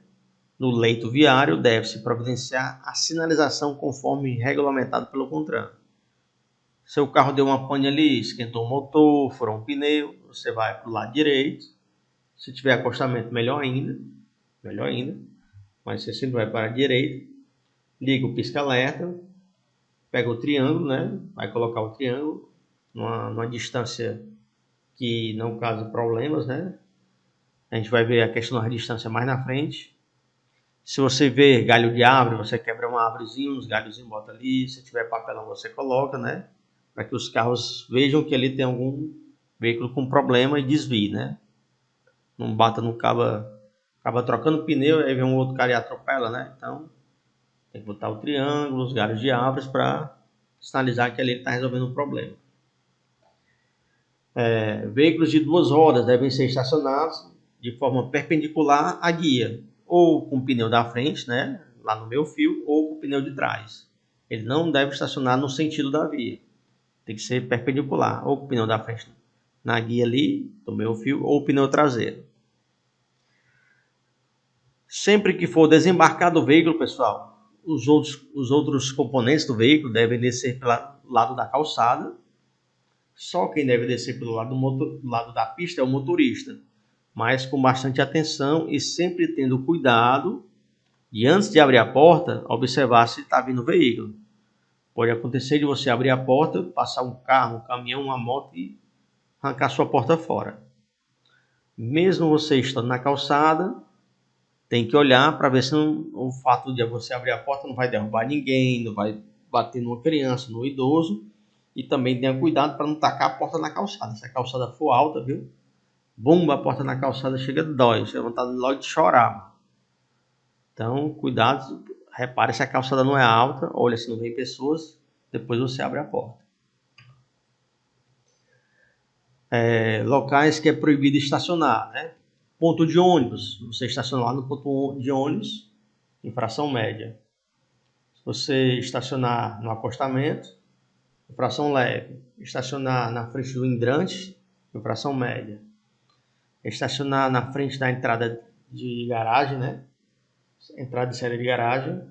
No leito viário, deve-se providenciar a sinalização conforme regulamentado pelo CONTRAN. Seu carro deu uma pane ali, esquentou o motor, furou um pneu, você vai para o lado direito. Se tiver acostamento, melhor ainda. Mas você sempre vai para a direita. Liga o pisca-alerta, pega o triângulo, né? Vai colocar o triângulo numa distância que não cause problemas, né? A gente vai ver a questão da distância mais na frente. Se você vê galho de árvore, você quebra uma árvorezinha, uns galhozinhos, bota ali. Se tiver papelão, você coloca, né? Para que os carros vejam que ali tem algum veículo com problema e desvie, né? Não bata no cabo, acaba trocando pneu, aí vem um outro cara e atropela, né? Então, tem que botar o triângulo, os galhos de árvores para sinalizar que ali está resolvendo um problema. Veículos de 2 rodas devem ser estacionados de forma perpendicular à guia, ou com o pneu da frente, né, lá no meio fio, ou com o pneu de trás. Ele não deve estacionar no sentido da via. Tem que ser perpendicular, ou com o pneu da frente na guia ali, do meio fio, ou o pneu traseiro. Sempre que for desembarcar do veículo, pessoal, os outros componentes do veículo devem descer pelo lado da calçada. Só quem deve descer pelo lado da pista é o motorista, mas com bastante atenção e sempre tendo cuidado de, antes de abrir a porta, observar se está vindo o veículo. Pode acontecer de você abrir a porta, passar um carro, um caminhão, uma moto e arrancar sua porta fora. Mesmo você estando na calçada, tem que olhar para ver se o fato de você abrir a porta não vai derrubar ninguém, não vai bater numa criança, no idoso. E também tenha cuidado para não tacar a porta na calçada. Se a calçada for alta, viu? Bomba, a porta na calçada chega dói. Você vai vontade logo de chorar. Então, cuidado. Repare se a calçada não é alta. Olha se não vem pessoas. Depois você abre a porta. Locais que é proibido estacionar, né? Ponto de ônibus. Você estaciona lá no ponto de ônibus, infração média. Se você estacionar no acostamento, infração leve. Estacionar na frente do hidrante, infração média. Estacionar na frente da entrada de garagem, né? Entrada e saída de garagem,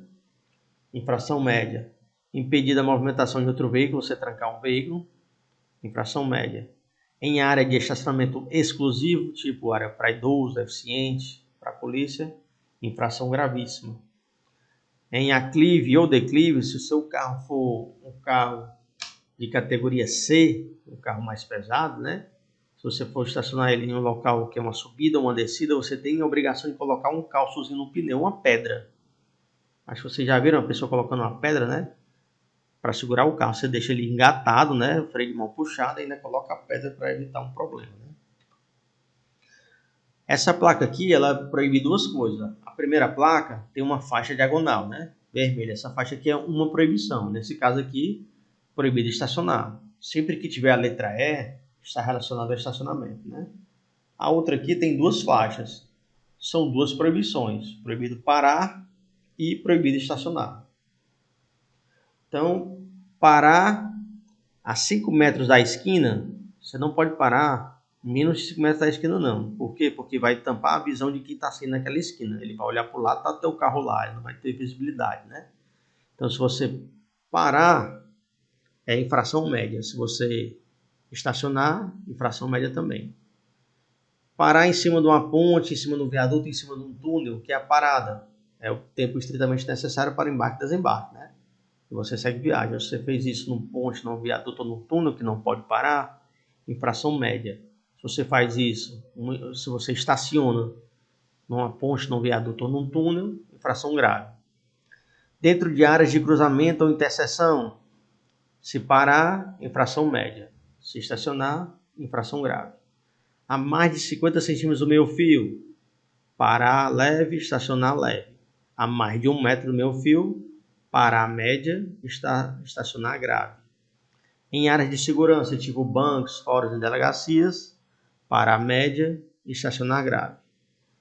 infração média. Impedir a movimentação de outro veículo, você trancar um veículo, infração média. Em área de estacionamento exclusivo, tipo área para idoso, deficiente, para polícia, infração gravíssima. Em aclive ou declive, se o seu carro for um carro de categoria C, um carro mais pesado, né? Se você for estacionar ele em um local que é uma subida ou uma descida, você tem a obrigação de colocar um calçozinho no pneu, uma pedra. Acho que vocês já viram uma pessoa colocando uma pedra, né? Para segurar o carro. Você deixa ele engatado, né? O freio de mão puxado e ainda coloca a pedra para evitar um problema, né? Essa placa aqui, ela proíbe duas coisas. A primeira placa tem uma faixa diagonal, né? Vermelha. Essa faixa aqui é uma proibição. Nesse caso aqui, proibido estacionar. Sempre que tiver a letra E, está relacionado ao estacionamento, né? A outra aqui tem duas faixas. São duas proibições. Proibido parar e proibido estacionar. Então, parar a 5 metros da esquina, você não pode parar menos de 5 metros da esquina não. Por quê? Porque vai tampar a visão de quem está saindo naquela esquina. Ele vai olhar para o lado, está teu carro lá, ele não vai ter visibilidade, né? Então, se você parar, é infração média. Se você estacionar, infração média também. Parar em cima de uma ponte, em cima de um viaduto, em cima de um túnel, que é a parada. É o tempo estritamente necessário para embarque e desembarque, né? E você segue viagem. Se você fez isso num ponte, num viaduto ou num túnel que não pode parar, infração média. Se você faz isso, se você estaciona numa ponte, num viaduto ou num túnel, infração grave. Dentro de áreas de cruzamento ou interseção, se parar, infração média. Se estacionar, infração grave. A mais de 50 centímetros do meio fio, parar leve, estacionar leve. A mais de 1 metro do meio fio, parar média, estacionar grave. Em áreas de segurança, tipo bancos, fóruns e delegacias, parar média, estacionar grave.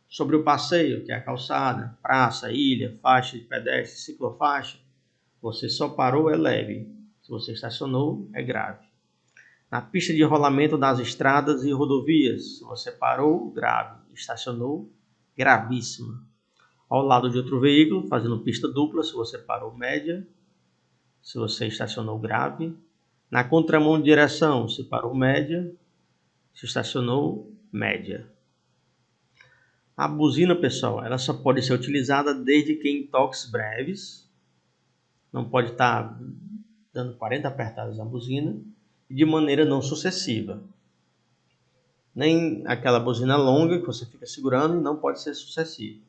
Sobre o passeio, que é a calçada, praça, ilha, faixa de pedestre, ciclofaixa, você só parou, é leve. Se você estacionou, é grave. Na pista de rolamento das estradas e rodovias, se você parou, grave. Estacionou, gravíssima. Ao lado de outro veículo, fazendo pista dupla, se você parou, média. Se você estacionou, grave. Na contramão de direção, se parou, média. Se estacionou, média. A buzina, pessoal, ela só pode ser utilizada desde que em toques breves. Não pode estar dando 40 apertadas na buzina. De maneira não sucessiva. Nem aquela buzina longa que você fica segurando e não pode ser sucessiva.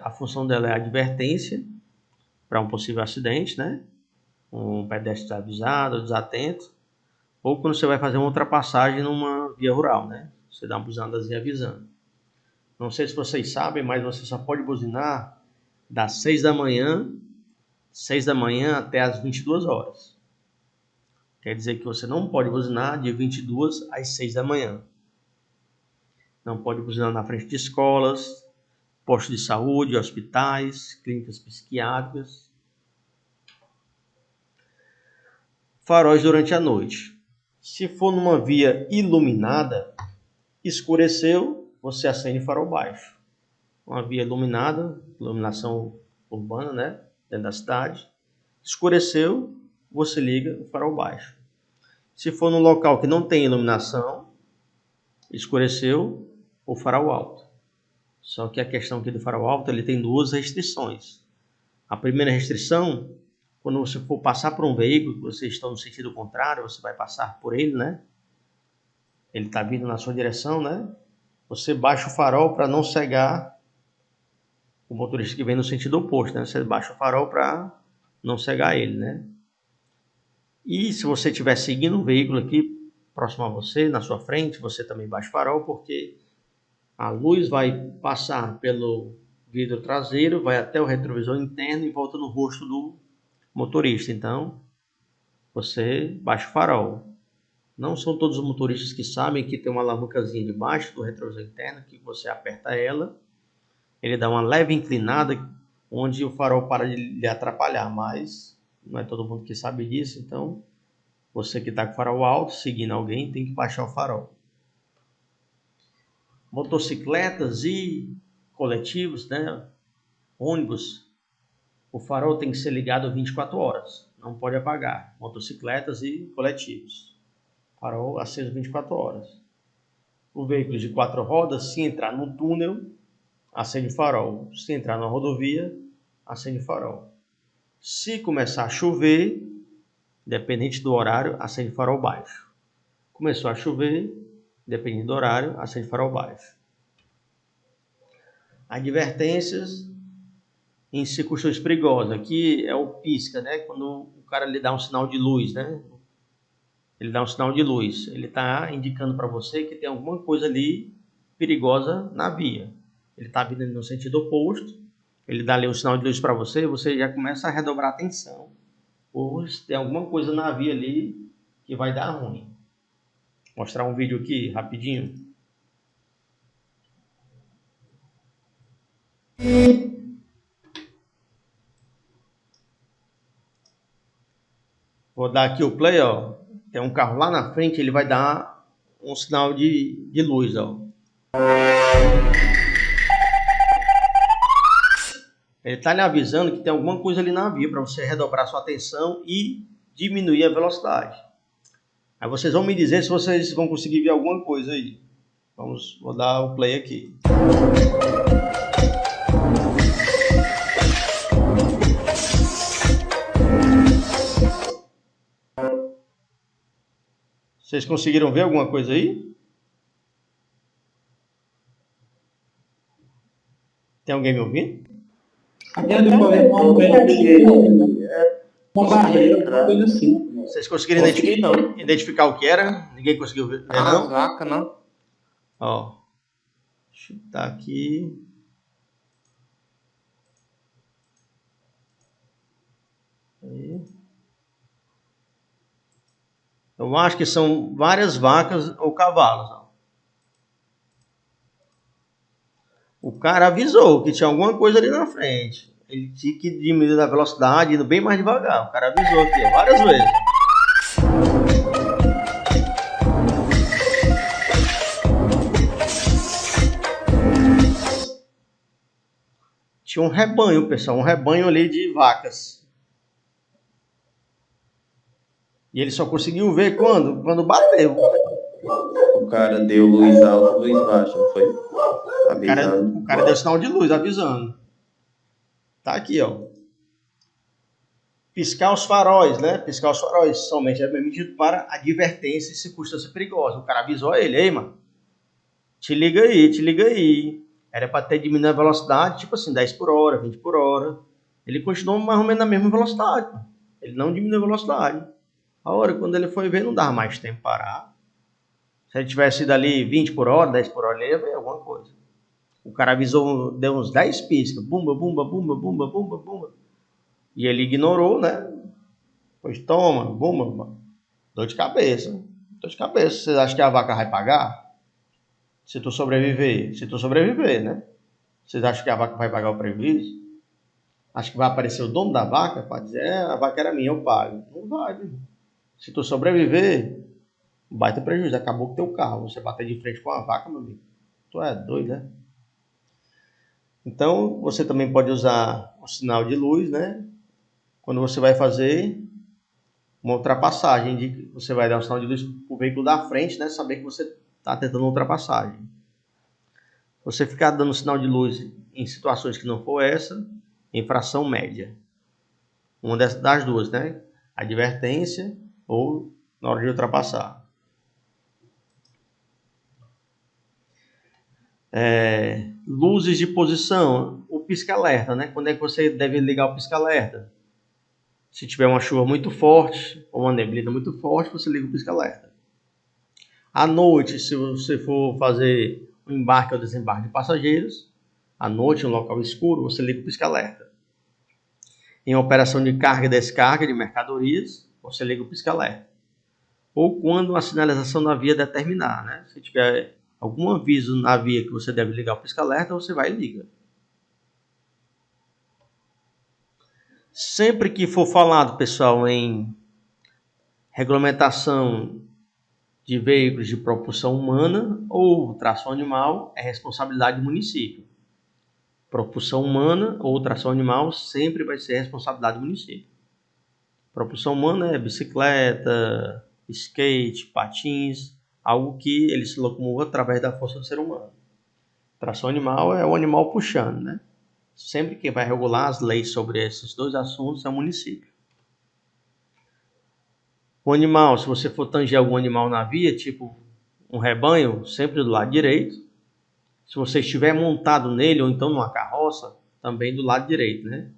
A função dela é a advertência para um possível acidente, né? Um pedestre desavisado, desatento, ou quando você vai fazer uma ultrapassagem numa via rural, né? Você dá uma buzinadazinha avisando. Não sei se vocês sabem, mas você só pode buzinar das 6 da manhã até as 22 horas. Quer dizer que você não pode buzinar de 22 às 6 da manhã. Não pode buzinar na frente de escolas, postos de saúde, hospitais, clínicas psiquiátricas. Faróis durante a noite. Se for numa via iluminada, escureceu, você acende farol baixo. Uma via iluminada, iluminação urbana, né? Dentro da cidade. Escureceu, você liga o farol baixo. Se for num local que não tem iluminação, escureceu, o farol alto. Só que a questão aqui do farol alto, ele tem duas restrições. A primeira restrição, quando você for passar por um veículo, você está no sentido contrário, você vai passar por ele, né? Ele está vindo na sua direção, né? você baixa o farol para não cegar o motorista que vem no sentido oposto, né? Você baixa o farol para não cegar ele, né? E se você estiver seguindo um veículo aqui próximo a você, na sua frente, você também baixa o farol, porque a luz vai passar pelo vidro traseiro, vai até o retrovisor interno e volta no rosto do motorista. Então, você baixa o farol. Não são todos os motoristas que sabem que tem uma alavancazinha debaixo do retrovisor interno, que você aperta ela, ele dá uma leve inclinada, onde o farol para de lhe atrapalhar, mas não é todo mundo que sabe disso, então você que está com o farol alto, seguindo alguém, tem que baixar o farol. Motocicletas e coletivos, né? Ônibus, o farol tem que ser ligado 24 horas, não pode apagar. Motocicletas e coletivos, farol aceso 24 horas. O veículo de 4 rodas, se entrar no túnel, acende o farol. Se entrar na rodovia, acende o farol. Se começar a chover, dependente do horário, acende o farol baixo. Começou a chover, dependendo do horário, acende o farol baixo. Advertências em circunstâncias perigosas. Aqui é o pisca, né? Quando o cara lhe dá um sinal de luz, né? Ele dá um sinal de luz. Ele está indicando para você que tem alguma coisa ali perigosa na via. Ele está vindo no sentido oposto. Ele dá ali um sinal de luz para você e você já começa a redobrar a atenção. Ou se tem alguma coisa na via ali que vai dar ruim. Vou mostrar um vídeo aqui rapidinho. Vou dar aqui o play, ó. Tem um carro lá na frente, ele vai dar um sinal de luz, ó. Ele está lhe avisando que tem alguma coisa ali na via para você redobrar sua atenção e diminuir a velocidade. Aí vocês vão me dizer se vocês vão conseguir ver alguma coisa aí. Vou dar o play aqui. Vocês conseguiram ver alguma coisa aí? Tem alguém me ouvindo? Deu pra ver uma barreira, uma coisa assim. Vocês conseguiram identificar o que era? Ninguém conseguiu ver, As não? vacas, não? Ó, deixa eu botar aqui. Aí. Eu acho que são várias vacas ou cavalos. Ó. O cara avisou que tinha alguma coisa ali na frente. Ele tinha que diminuir a velocidade, indo bem mais devagar. O cara avisou aqui ó, várias vezes. Tinha um rebanho, pessoal, um rebanho ali de vacas. E ele só conseguiu ver quando bateu. O cara deu luz alta e luz baixa, não foi? O cara deu sinal de luz, avisando. Tá aqui, ó. Piscar os faróis, né? Piscar os faróis somente é permitido para advertência e circunstância perigosa. O cara avisou a ele, ei, mano, te liga aí, te liga aí. Era para ter diminuído a velocidade, tipo assim, 10 por hora, 20 por hora. Ele continuou mais ou menos na mesma velocidade. Mano. Ele não diminuiu a velocidade. A hora, quando ele foi ver, não dava mais tempo parar. Se ele tivesse ido ali 20 por hora, 10 por hora, ele ia ver alguma coisa. O cara avisou, deu uns 10 piscas. Bumba, bumba, bumba, bumba, bumba, bumba. E ele ignorou, né? Pois toma, bumba. Dor de cabeça. Dor de cabeça. Vocês acham que a vaca vai pagar? Se tu sobreviver. Se tu sobreviver, né? Vocês acham que a vaca vai pagar o prejuízo? Acho que vai aparecer o dono da vaca para dizer, a vaca era minha, eu pago. Não vai, viu? Se tu sobreviver, vai ter prejuízo. Acabou com o teu carro. Você bater de frente com a vaca, meu amigo. Tu é doido, né? Então, você também pode usar o sinal de luz, né? Quando você vai fazer uma ultrapassagem, você vai dar um sinal de luz para o veículo da frente, né? Saber que você está tentando uma ultrapassagem. Você ficar dando sinal de luz em situações que não for essa, infração média. Uma das duas, né? Advertência ou na hora de ultrapassar. Luzes de posição, o pisca-alerta, né? Quando é que você deve ligar o pisca-alerta? Se tiver uma chuva muito forte ou uma neblina muito forte, você liga o pisca-alerta. À noite, se você for fazer o embarque ou desembarque de passageiros, à noite, em um local escuro, você liga o pisca-alerta. Em operação de carga e descarga de mercadorias, você liga o pisca-alerta. Ou quando a sinalização da via determinar, né? Se tiver algum aviso na via que você deve ligar o pisca-alerta, você vai e liga. Sempre que for falado, pessoal, em regulamentação de veículos de propulsão humana ou tração animal, é responsabilidade do município. Propulsão humana ou tração animal sempre vai ser responsabilidade do município. Propulsão humana é bicicleta, skate, patins, algo que ele se locomova através da força do ser humano. Tração animal é o animal puxando, né? Sempre quem vai regular as leis sobre esses dois assuntos é o município. O animal, se você for tanger algum animal na via, tipo um rebanho, sempre do lado direito. Se você estiver montado nele ou então numa carroça, também do lado direito, né?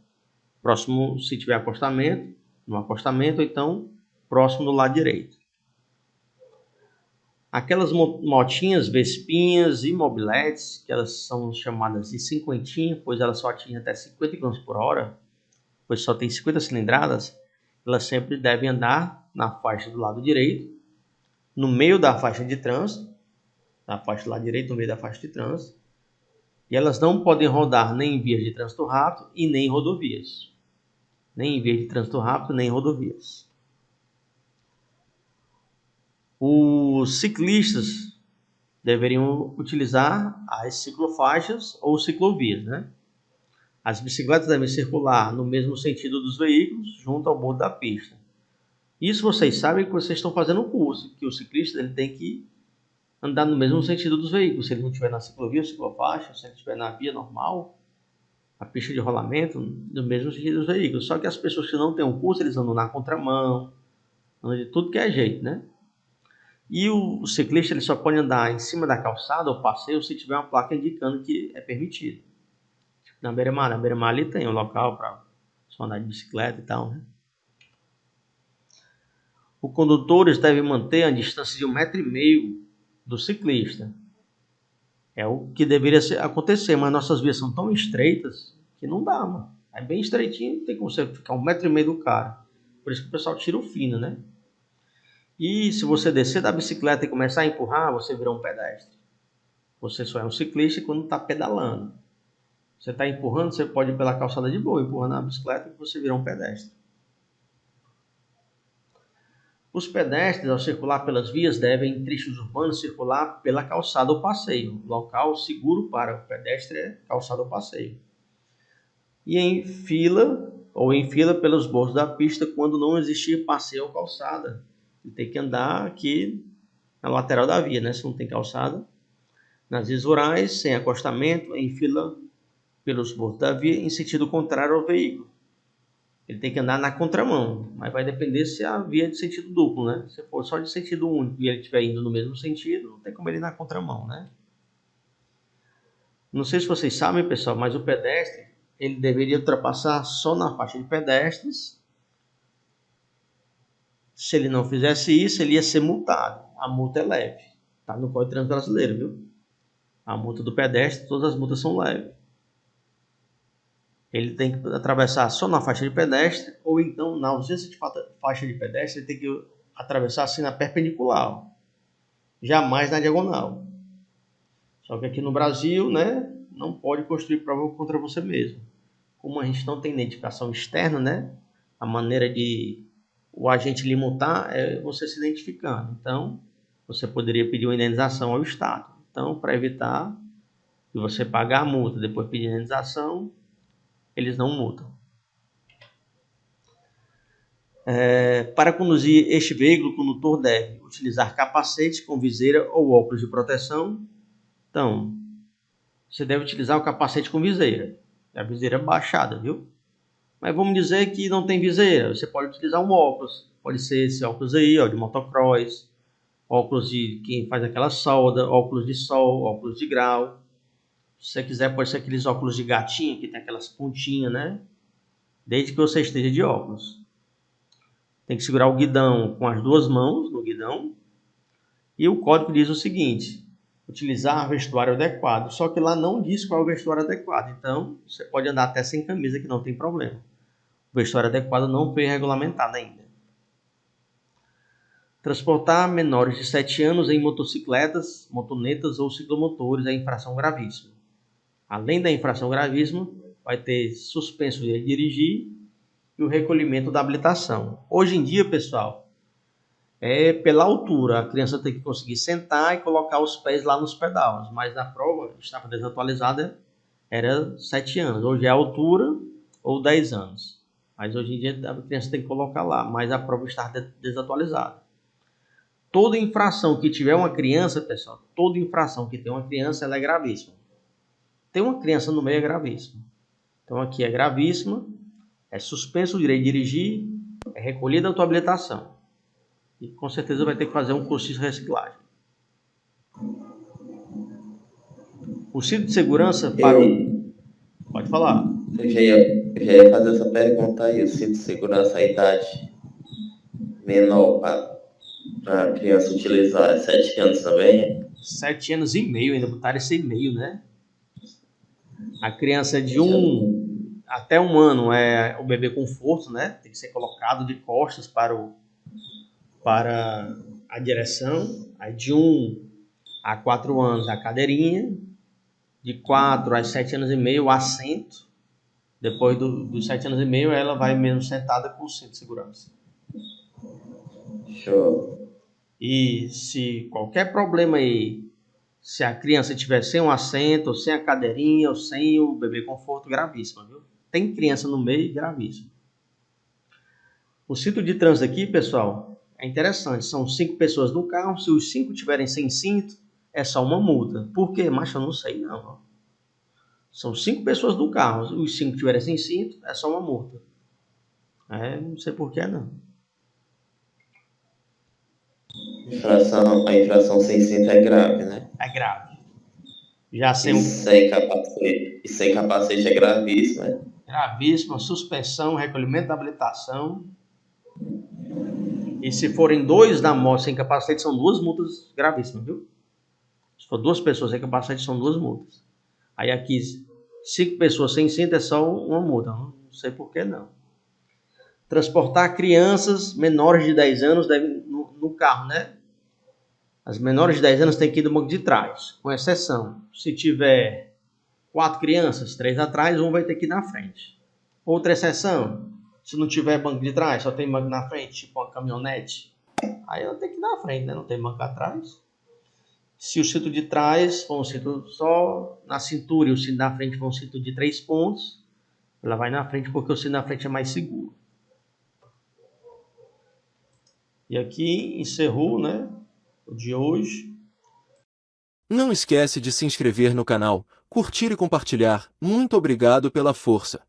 Próximo, se tiver acostamento, no acostamento, ou então próximo do lado direito. Aquelas motinhas, vespinhas e mobiletes, que elas são chamadas de cinquentinha, pois elas só atingem até 50 km por hora, pois só tem 50 cilindradas, elas sempre devem andar na faixa do lado direito, no meio da faixa de trânsito, na faixa do lado direito, no meio da faixa de trânsito, e elas não podem rodar nem em vias de trânsito rápido e nem em rodovias. Nem em vias de trânsito rápido, nem em rodovias. Os ciclistas deveriam utilizar as ciclofaixas ou ciclovias, né? As bicicletas devem circular no mesmo sentido dos veículos, junto ao bordo da pista. Isso vocês sabem que vocês estão fazendo um curso, que o ciclista ele tem que andar no mesmo sentido dos veículos. Se ele não estiver na ciclovia ou ciclofaixa, se ele estiver na via normal, a pista de rolamento, no mesmo sentido dos veículos. Só que as pessoas que não têm um curso, eles andam na contramão, andam de tudo que é jeito, né? E o ciclista ele só pode andar em cima da calçada ou passeio se tiver uma placa indicando que é permitido. Na beira-mar ali tem um local para só andar de bicicleta e tal, né? Os condutores devem manter a distância de 1,5 m do ciclista. É o que deveria acontecer, mas nossas vias são tão estreitas que não dá, mano. É bem estreitinho, não tem como você ficar 1,5 m do cara. Por isso que o pessoal tira o fino, né? E se você descer da bicicleta e começar a empurrar, você virá um pedestre. Você só é um ciclista quando está pedalando. Você está empurrando, você pode ir pela calçada de boa, empurrando a bicicleta e você virá um pedestre. Os pedestres, ao circular pelas vias, devem, em trechos urbanos, circular pela calçada ou passeio. Local seguro para o pedestre é calçada ou passeio. E em fila pelos bordos da pista quando não existir passeio ou calçada. Ele tem que andar aqui na lateral da via, né? Se não tem calçada. Nas vias rurais, sem acostamento, em fila pelos bordos da via, em sentido contrário ao veículo. Ele tem que andar na contramão, mas vai depender se a via é de sentido duplo, né? Se for só de sentido único e ele estiver indo no mesmo sentido, não tem como ele ir na contramão, né? Não sei se vocês sabem, pessoal, mas o pedestre, ele deveria ultrapassar só na faixa de pedestres. Se ele não fizesse isso, ele ia ser multado. A multa é leve. Tá no Código de Trânsito Brasileiro, viu? A multa do pedestre, todas as multas são leves. Ele tem que atravessar só na faixa de pedestre, ou então, na ausência de faixa de pedestre, ele tem que atravessar assim na perpendicular, jamais na diagonal. Só que aqui no Brasil, né, não pode construir prova contra você mesmo. Como a gente não tem identificação externa, né, a maneira de o agente lhe multar é você se identificando. Então, você poderia pedir uma indenização ao Estado. Então, para evitar que você pague a multa, depois pedir indenização, eles não multam. Para conduzir este veículo, o condutor deve utilizar capacete com viseira ou óculos de proteção. Então, você deve utilizar o capacete com viseira. A viseira baixada, viu? Mas vamos dizer que não tem viseira. Você pode utilizar um óculos. Pode ser esse óculos aí, ó, de motocross. Óculos de quem faz aquela solda. Óculos de sol, óculos de grau. Se você quiser, pode ser aqueles óculos de gatinho, que tem aquelas pontinhas, né? Desde que você esteja de óculos. Tem que segurar o guidão com as duas mãos no guidão. E o código diz o seguinte: utilizar vestuário adequado. Só que lá não diz qual é o vestuário adequado. Então, você pode andar até sem camisa, que não tem problema. O vestuário adequado não foi regulamentado ainda. Transportar menores de 7 anos em motocicletas, motonetas ou ciclomotores é infração gravíssima. Além da infração gravíssima, vai ter suspenso de dirigir e o recolhimento da habilitação. Hoje em dia, pessoal, pela altura. A criança tem que conseguir sentar e colocar os pés lá nos pedais. Mas na prova, estava desatualizada, era 7 anos. Hoje é a altura ou 10 anos. Mas hoje em dia a criança tem que colocar lá. Mas a prova está desatualizada. Toda infração que tiver uma criança, pessoal, toda infração que tem uma criança, ela é gravíssima. Tem uma criança no meio é gravíssima. Então aqui é gravíssima, é suspenso o direito de dirigir, é recolhida a tua habilitação. E com certeza vai ter que fazer um curso de reciclagem. O cinto de segurança para o... Pode falar. Eu já ia fazer essa pergunta aí. O cinto de segurança, a idade menor para a criança utilizar é 7 anos também? 7 anos e meio, ainda botaram esse e-mail, né? A criança de até 1 ano é o bebê conforto, né? Tem que ser colocado de costas para a direção. Aí de 1 a 4 anos a cadeirinha. De 4 a 7 anos e meio o assento. Depois dos 7 anos e meio ela vai mesmo sentada com o cinto de segurança. Show. E se qualquer problema aí, se a criança estiver sem um assento, ou sem a cadeirinha, ou sem o bebê conforto, gravíssimo, viu? Tem criança no meio, gravíssimo. O cinto de trânsito aqui, pessoal, é interessante. São 5 pessoas no carro. Se os 5 tiverem sem cinto, é só uma multa. Por quê? Mas eu não sei, não. São 5 pessoas no carro. Se os 5 tiverem sem cinto, é só uma multa. Não sei por que, não. A infração sem cinto é grave, né? É grave. Já sem sem capacete é gravíssimo, né? Gravíssima, suspensão, recolhimento da habilitação. E se forem 2 na moto sem capacete, são 2 multas gravíssimas, viu? Se for 2 pessoas sem capacete, são 2 multas. Aí aqui, 5 pessoas sem cinto é só uma multa. Não sei por que não. Transportar crianças menores de 10 anos no carro, né? As menores de 10 anos têm que ir do banco de trás, com exceção. Se tiver 4 crianças, 3 atrás, 1 vai ter que ir na frente. Outra exceção, se não tiver banco de trás, só tem banco na frente, tipo uma caminhonete, aí ela tem que ir na frente, né? Não tem banco atrás. Se o cinto de trás for um cinto só na cintura e o cinto da frente for um cinto de 3 pontos, ela vai na frente porque o cinto da frente é mais seguro. E aqui encerrou, né, o de hoje. Não esquece de se inscrever no canal, curtir e compartilhar. Muito obrigado pela força.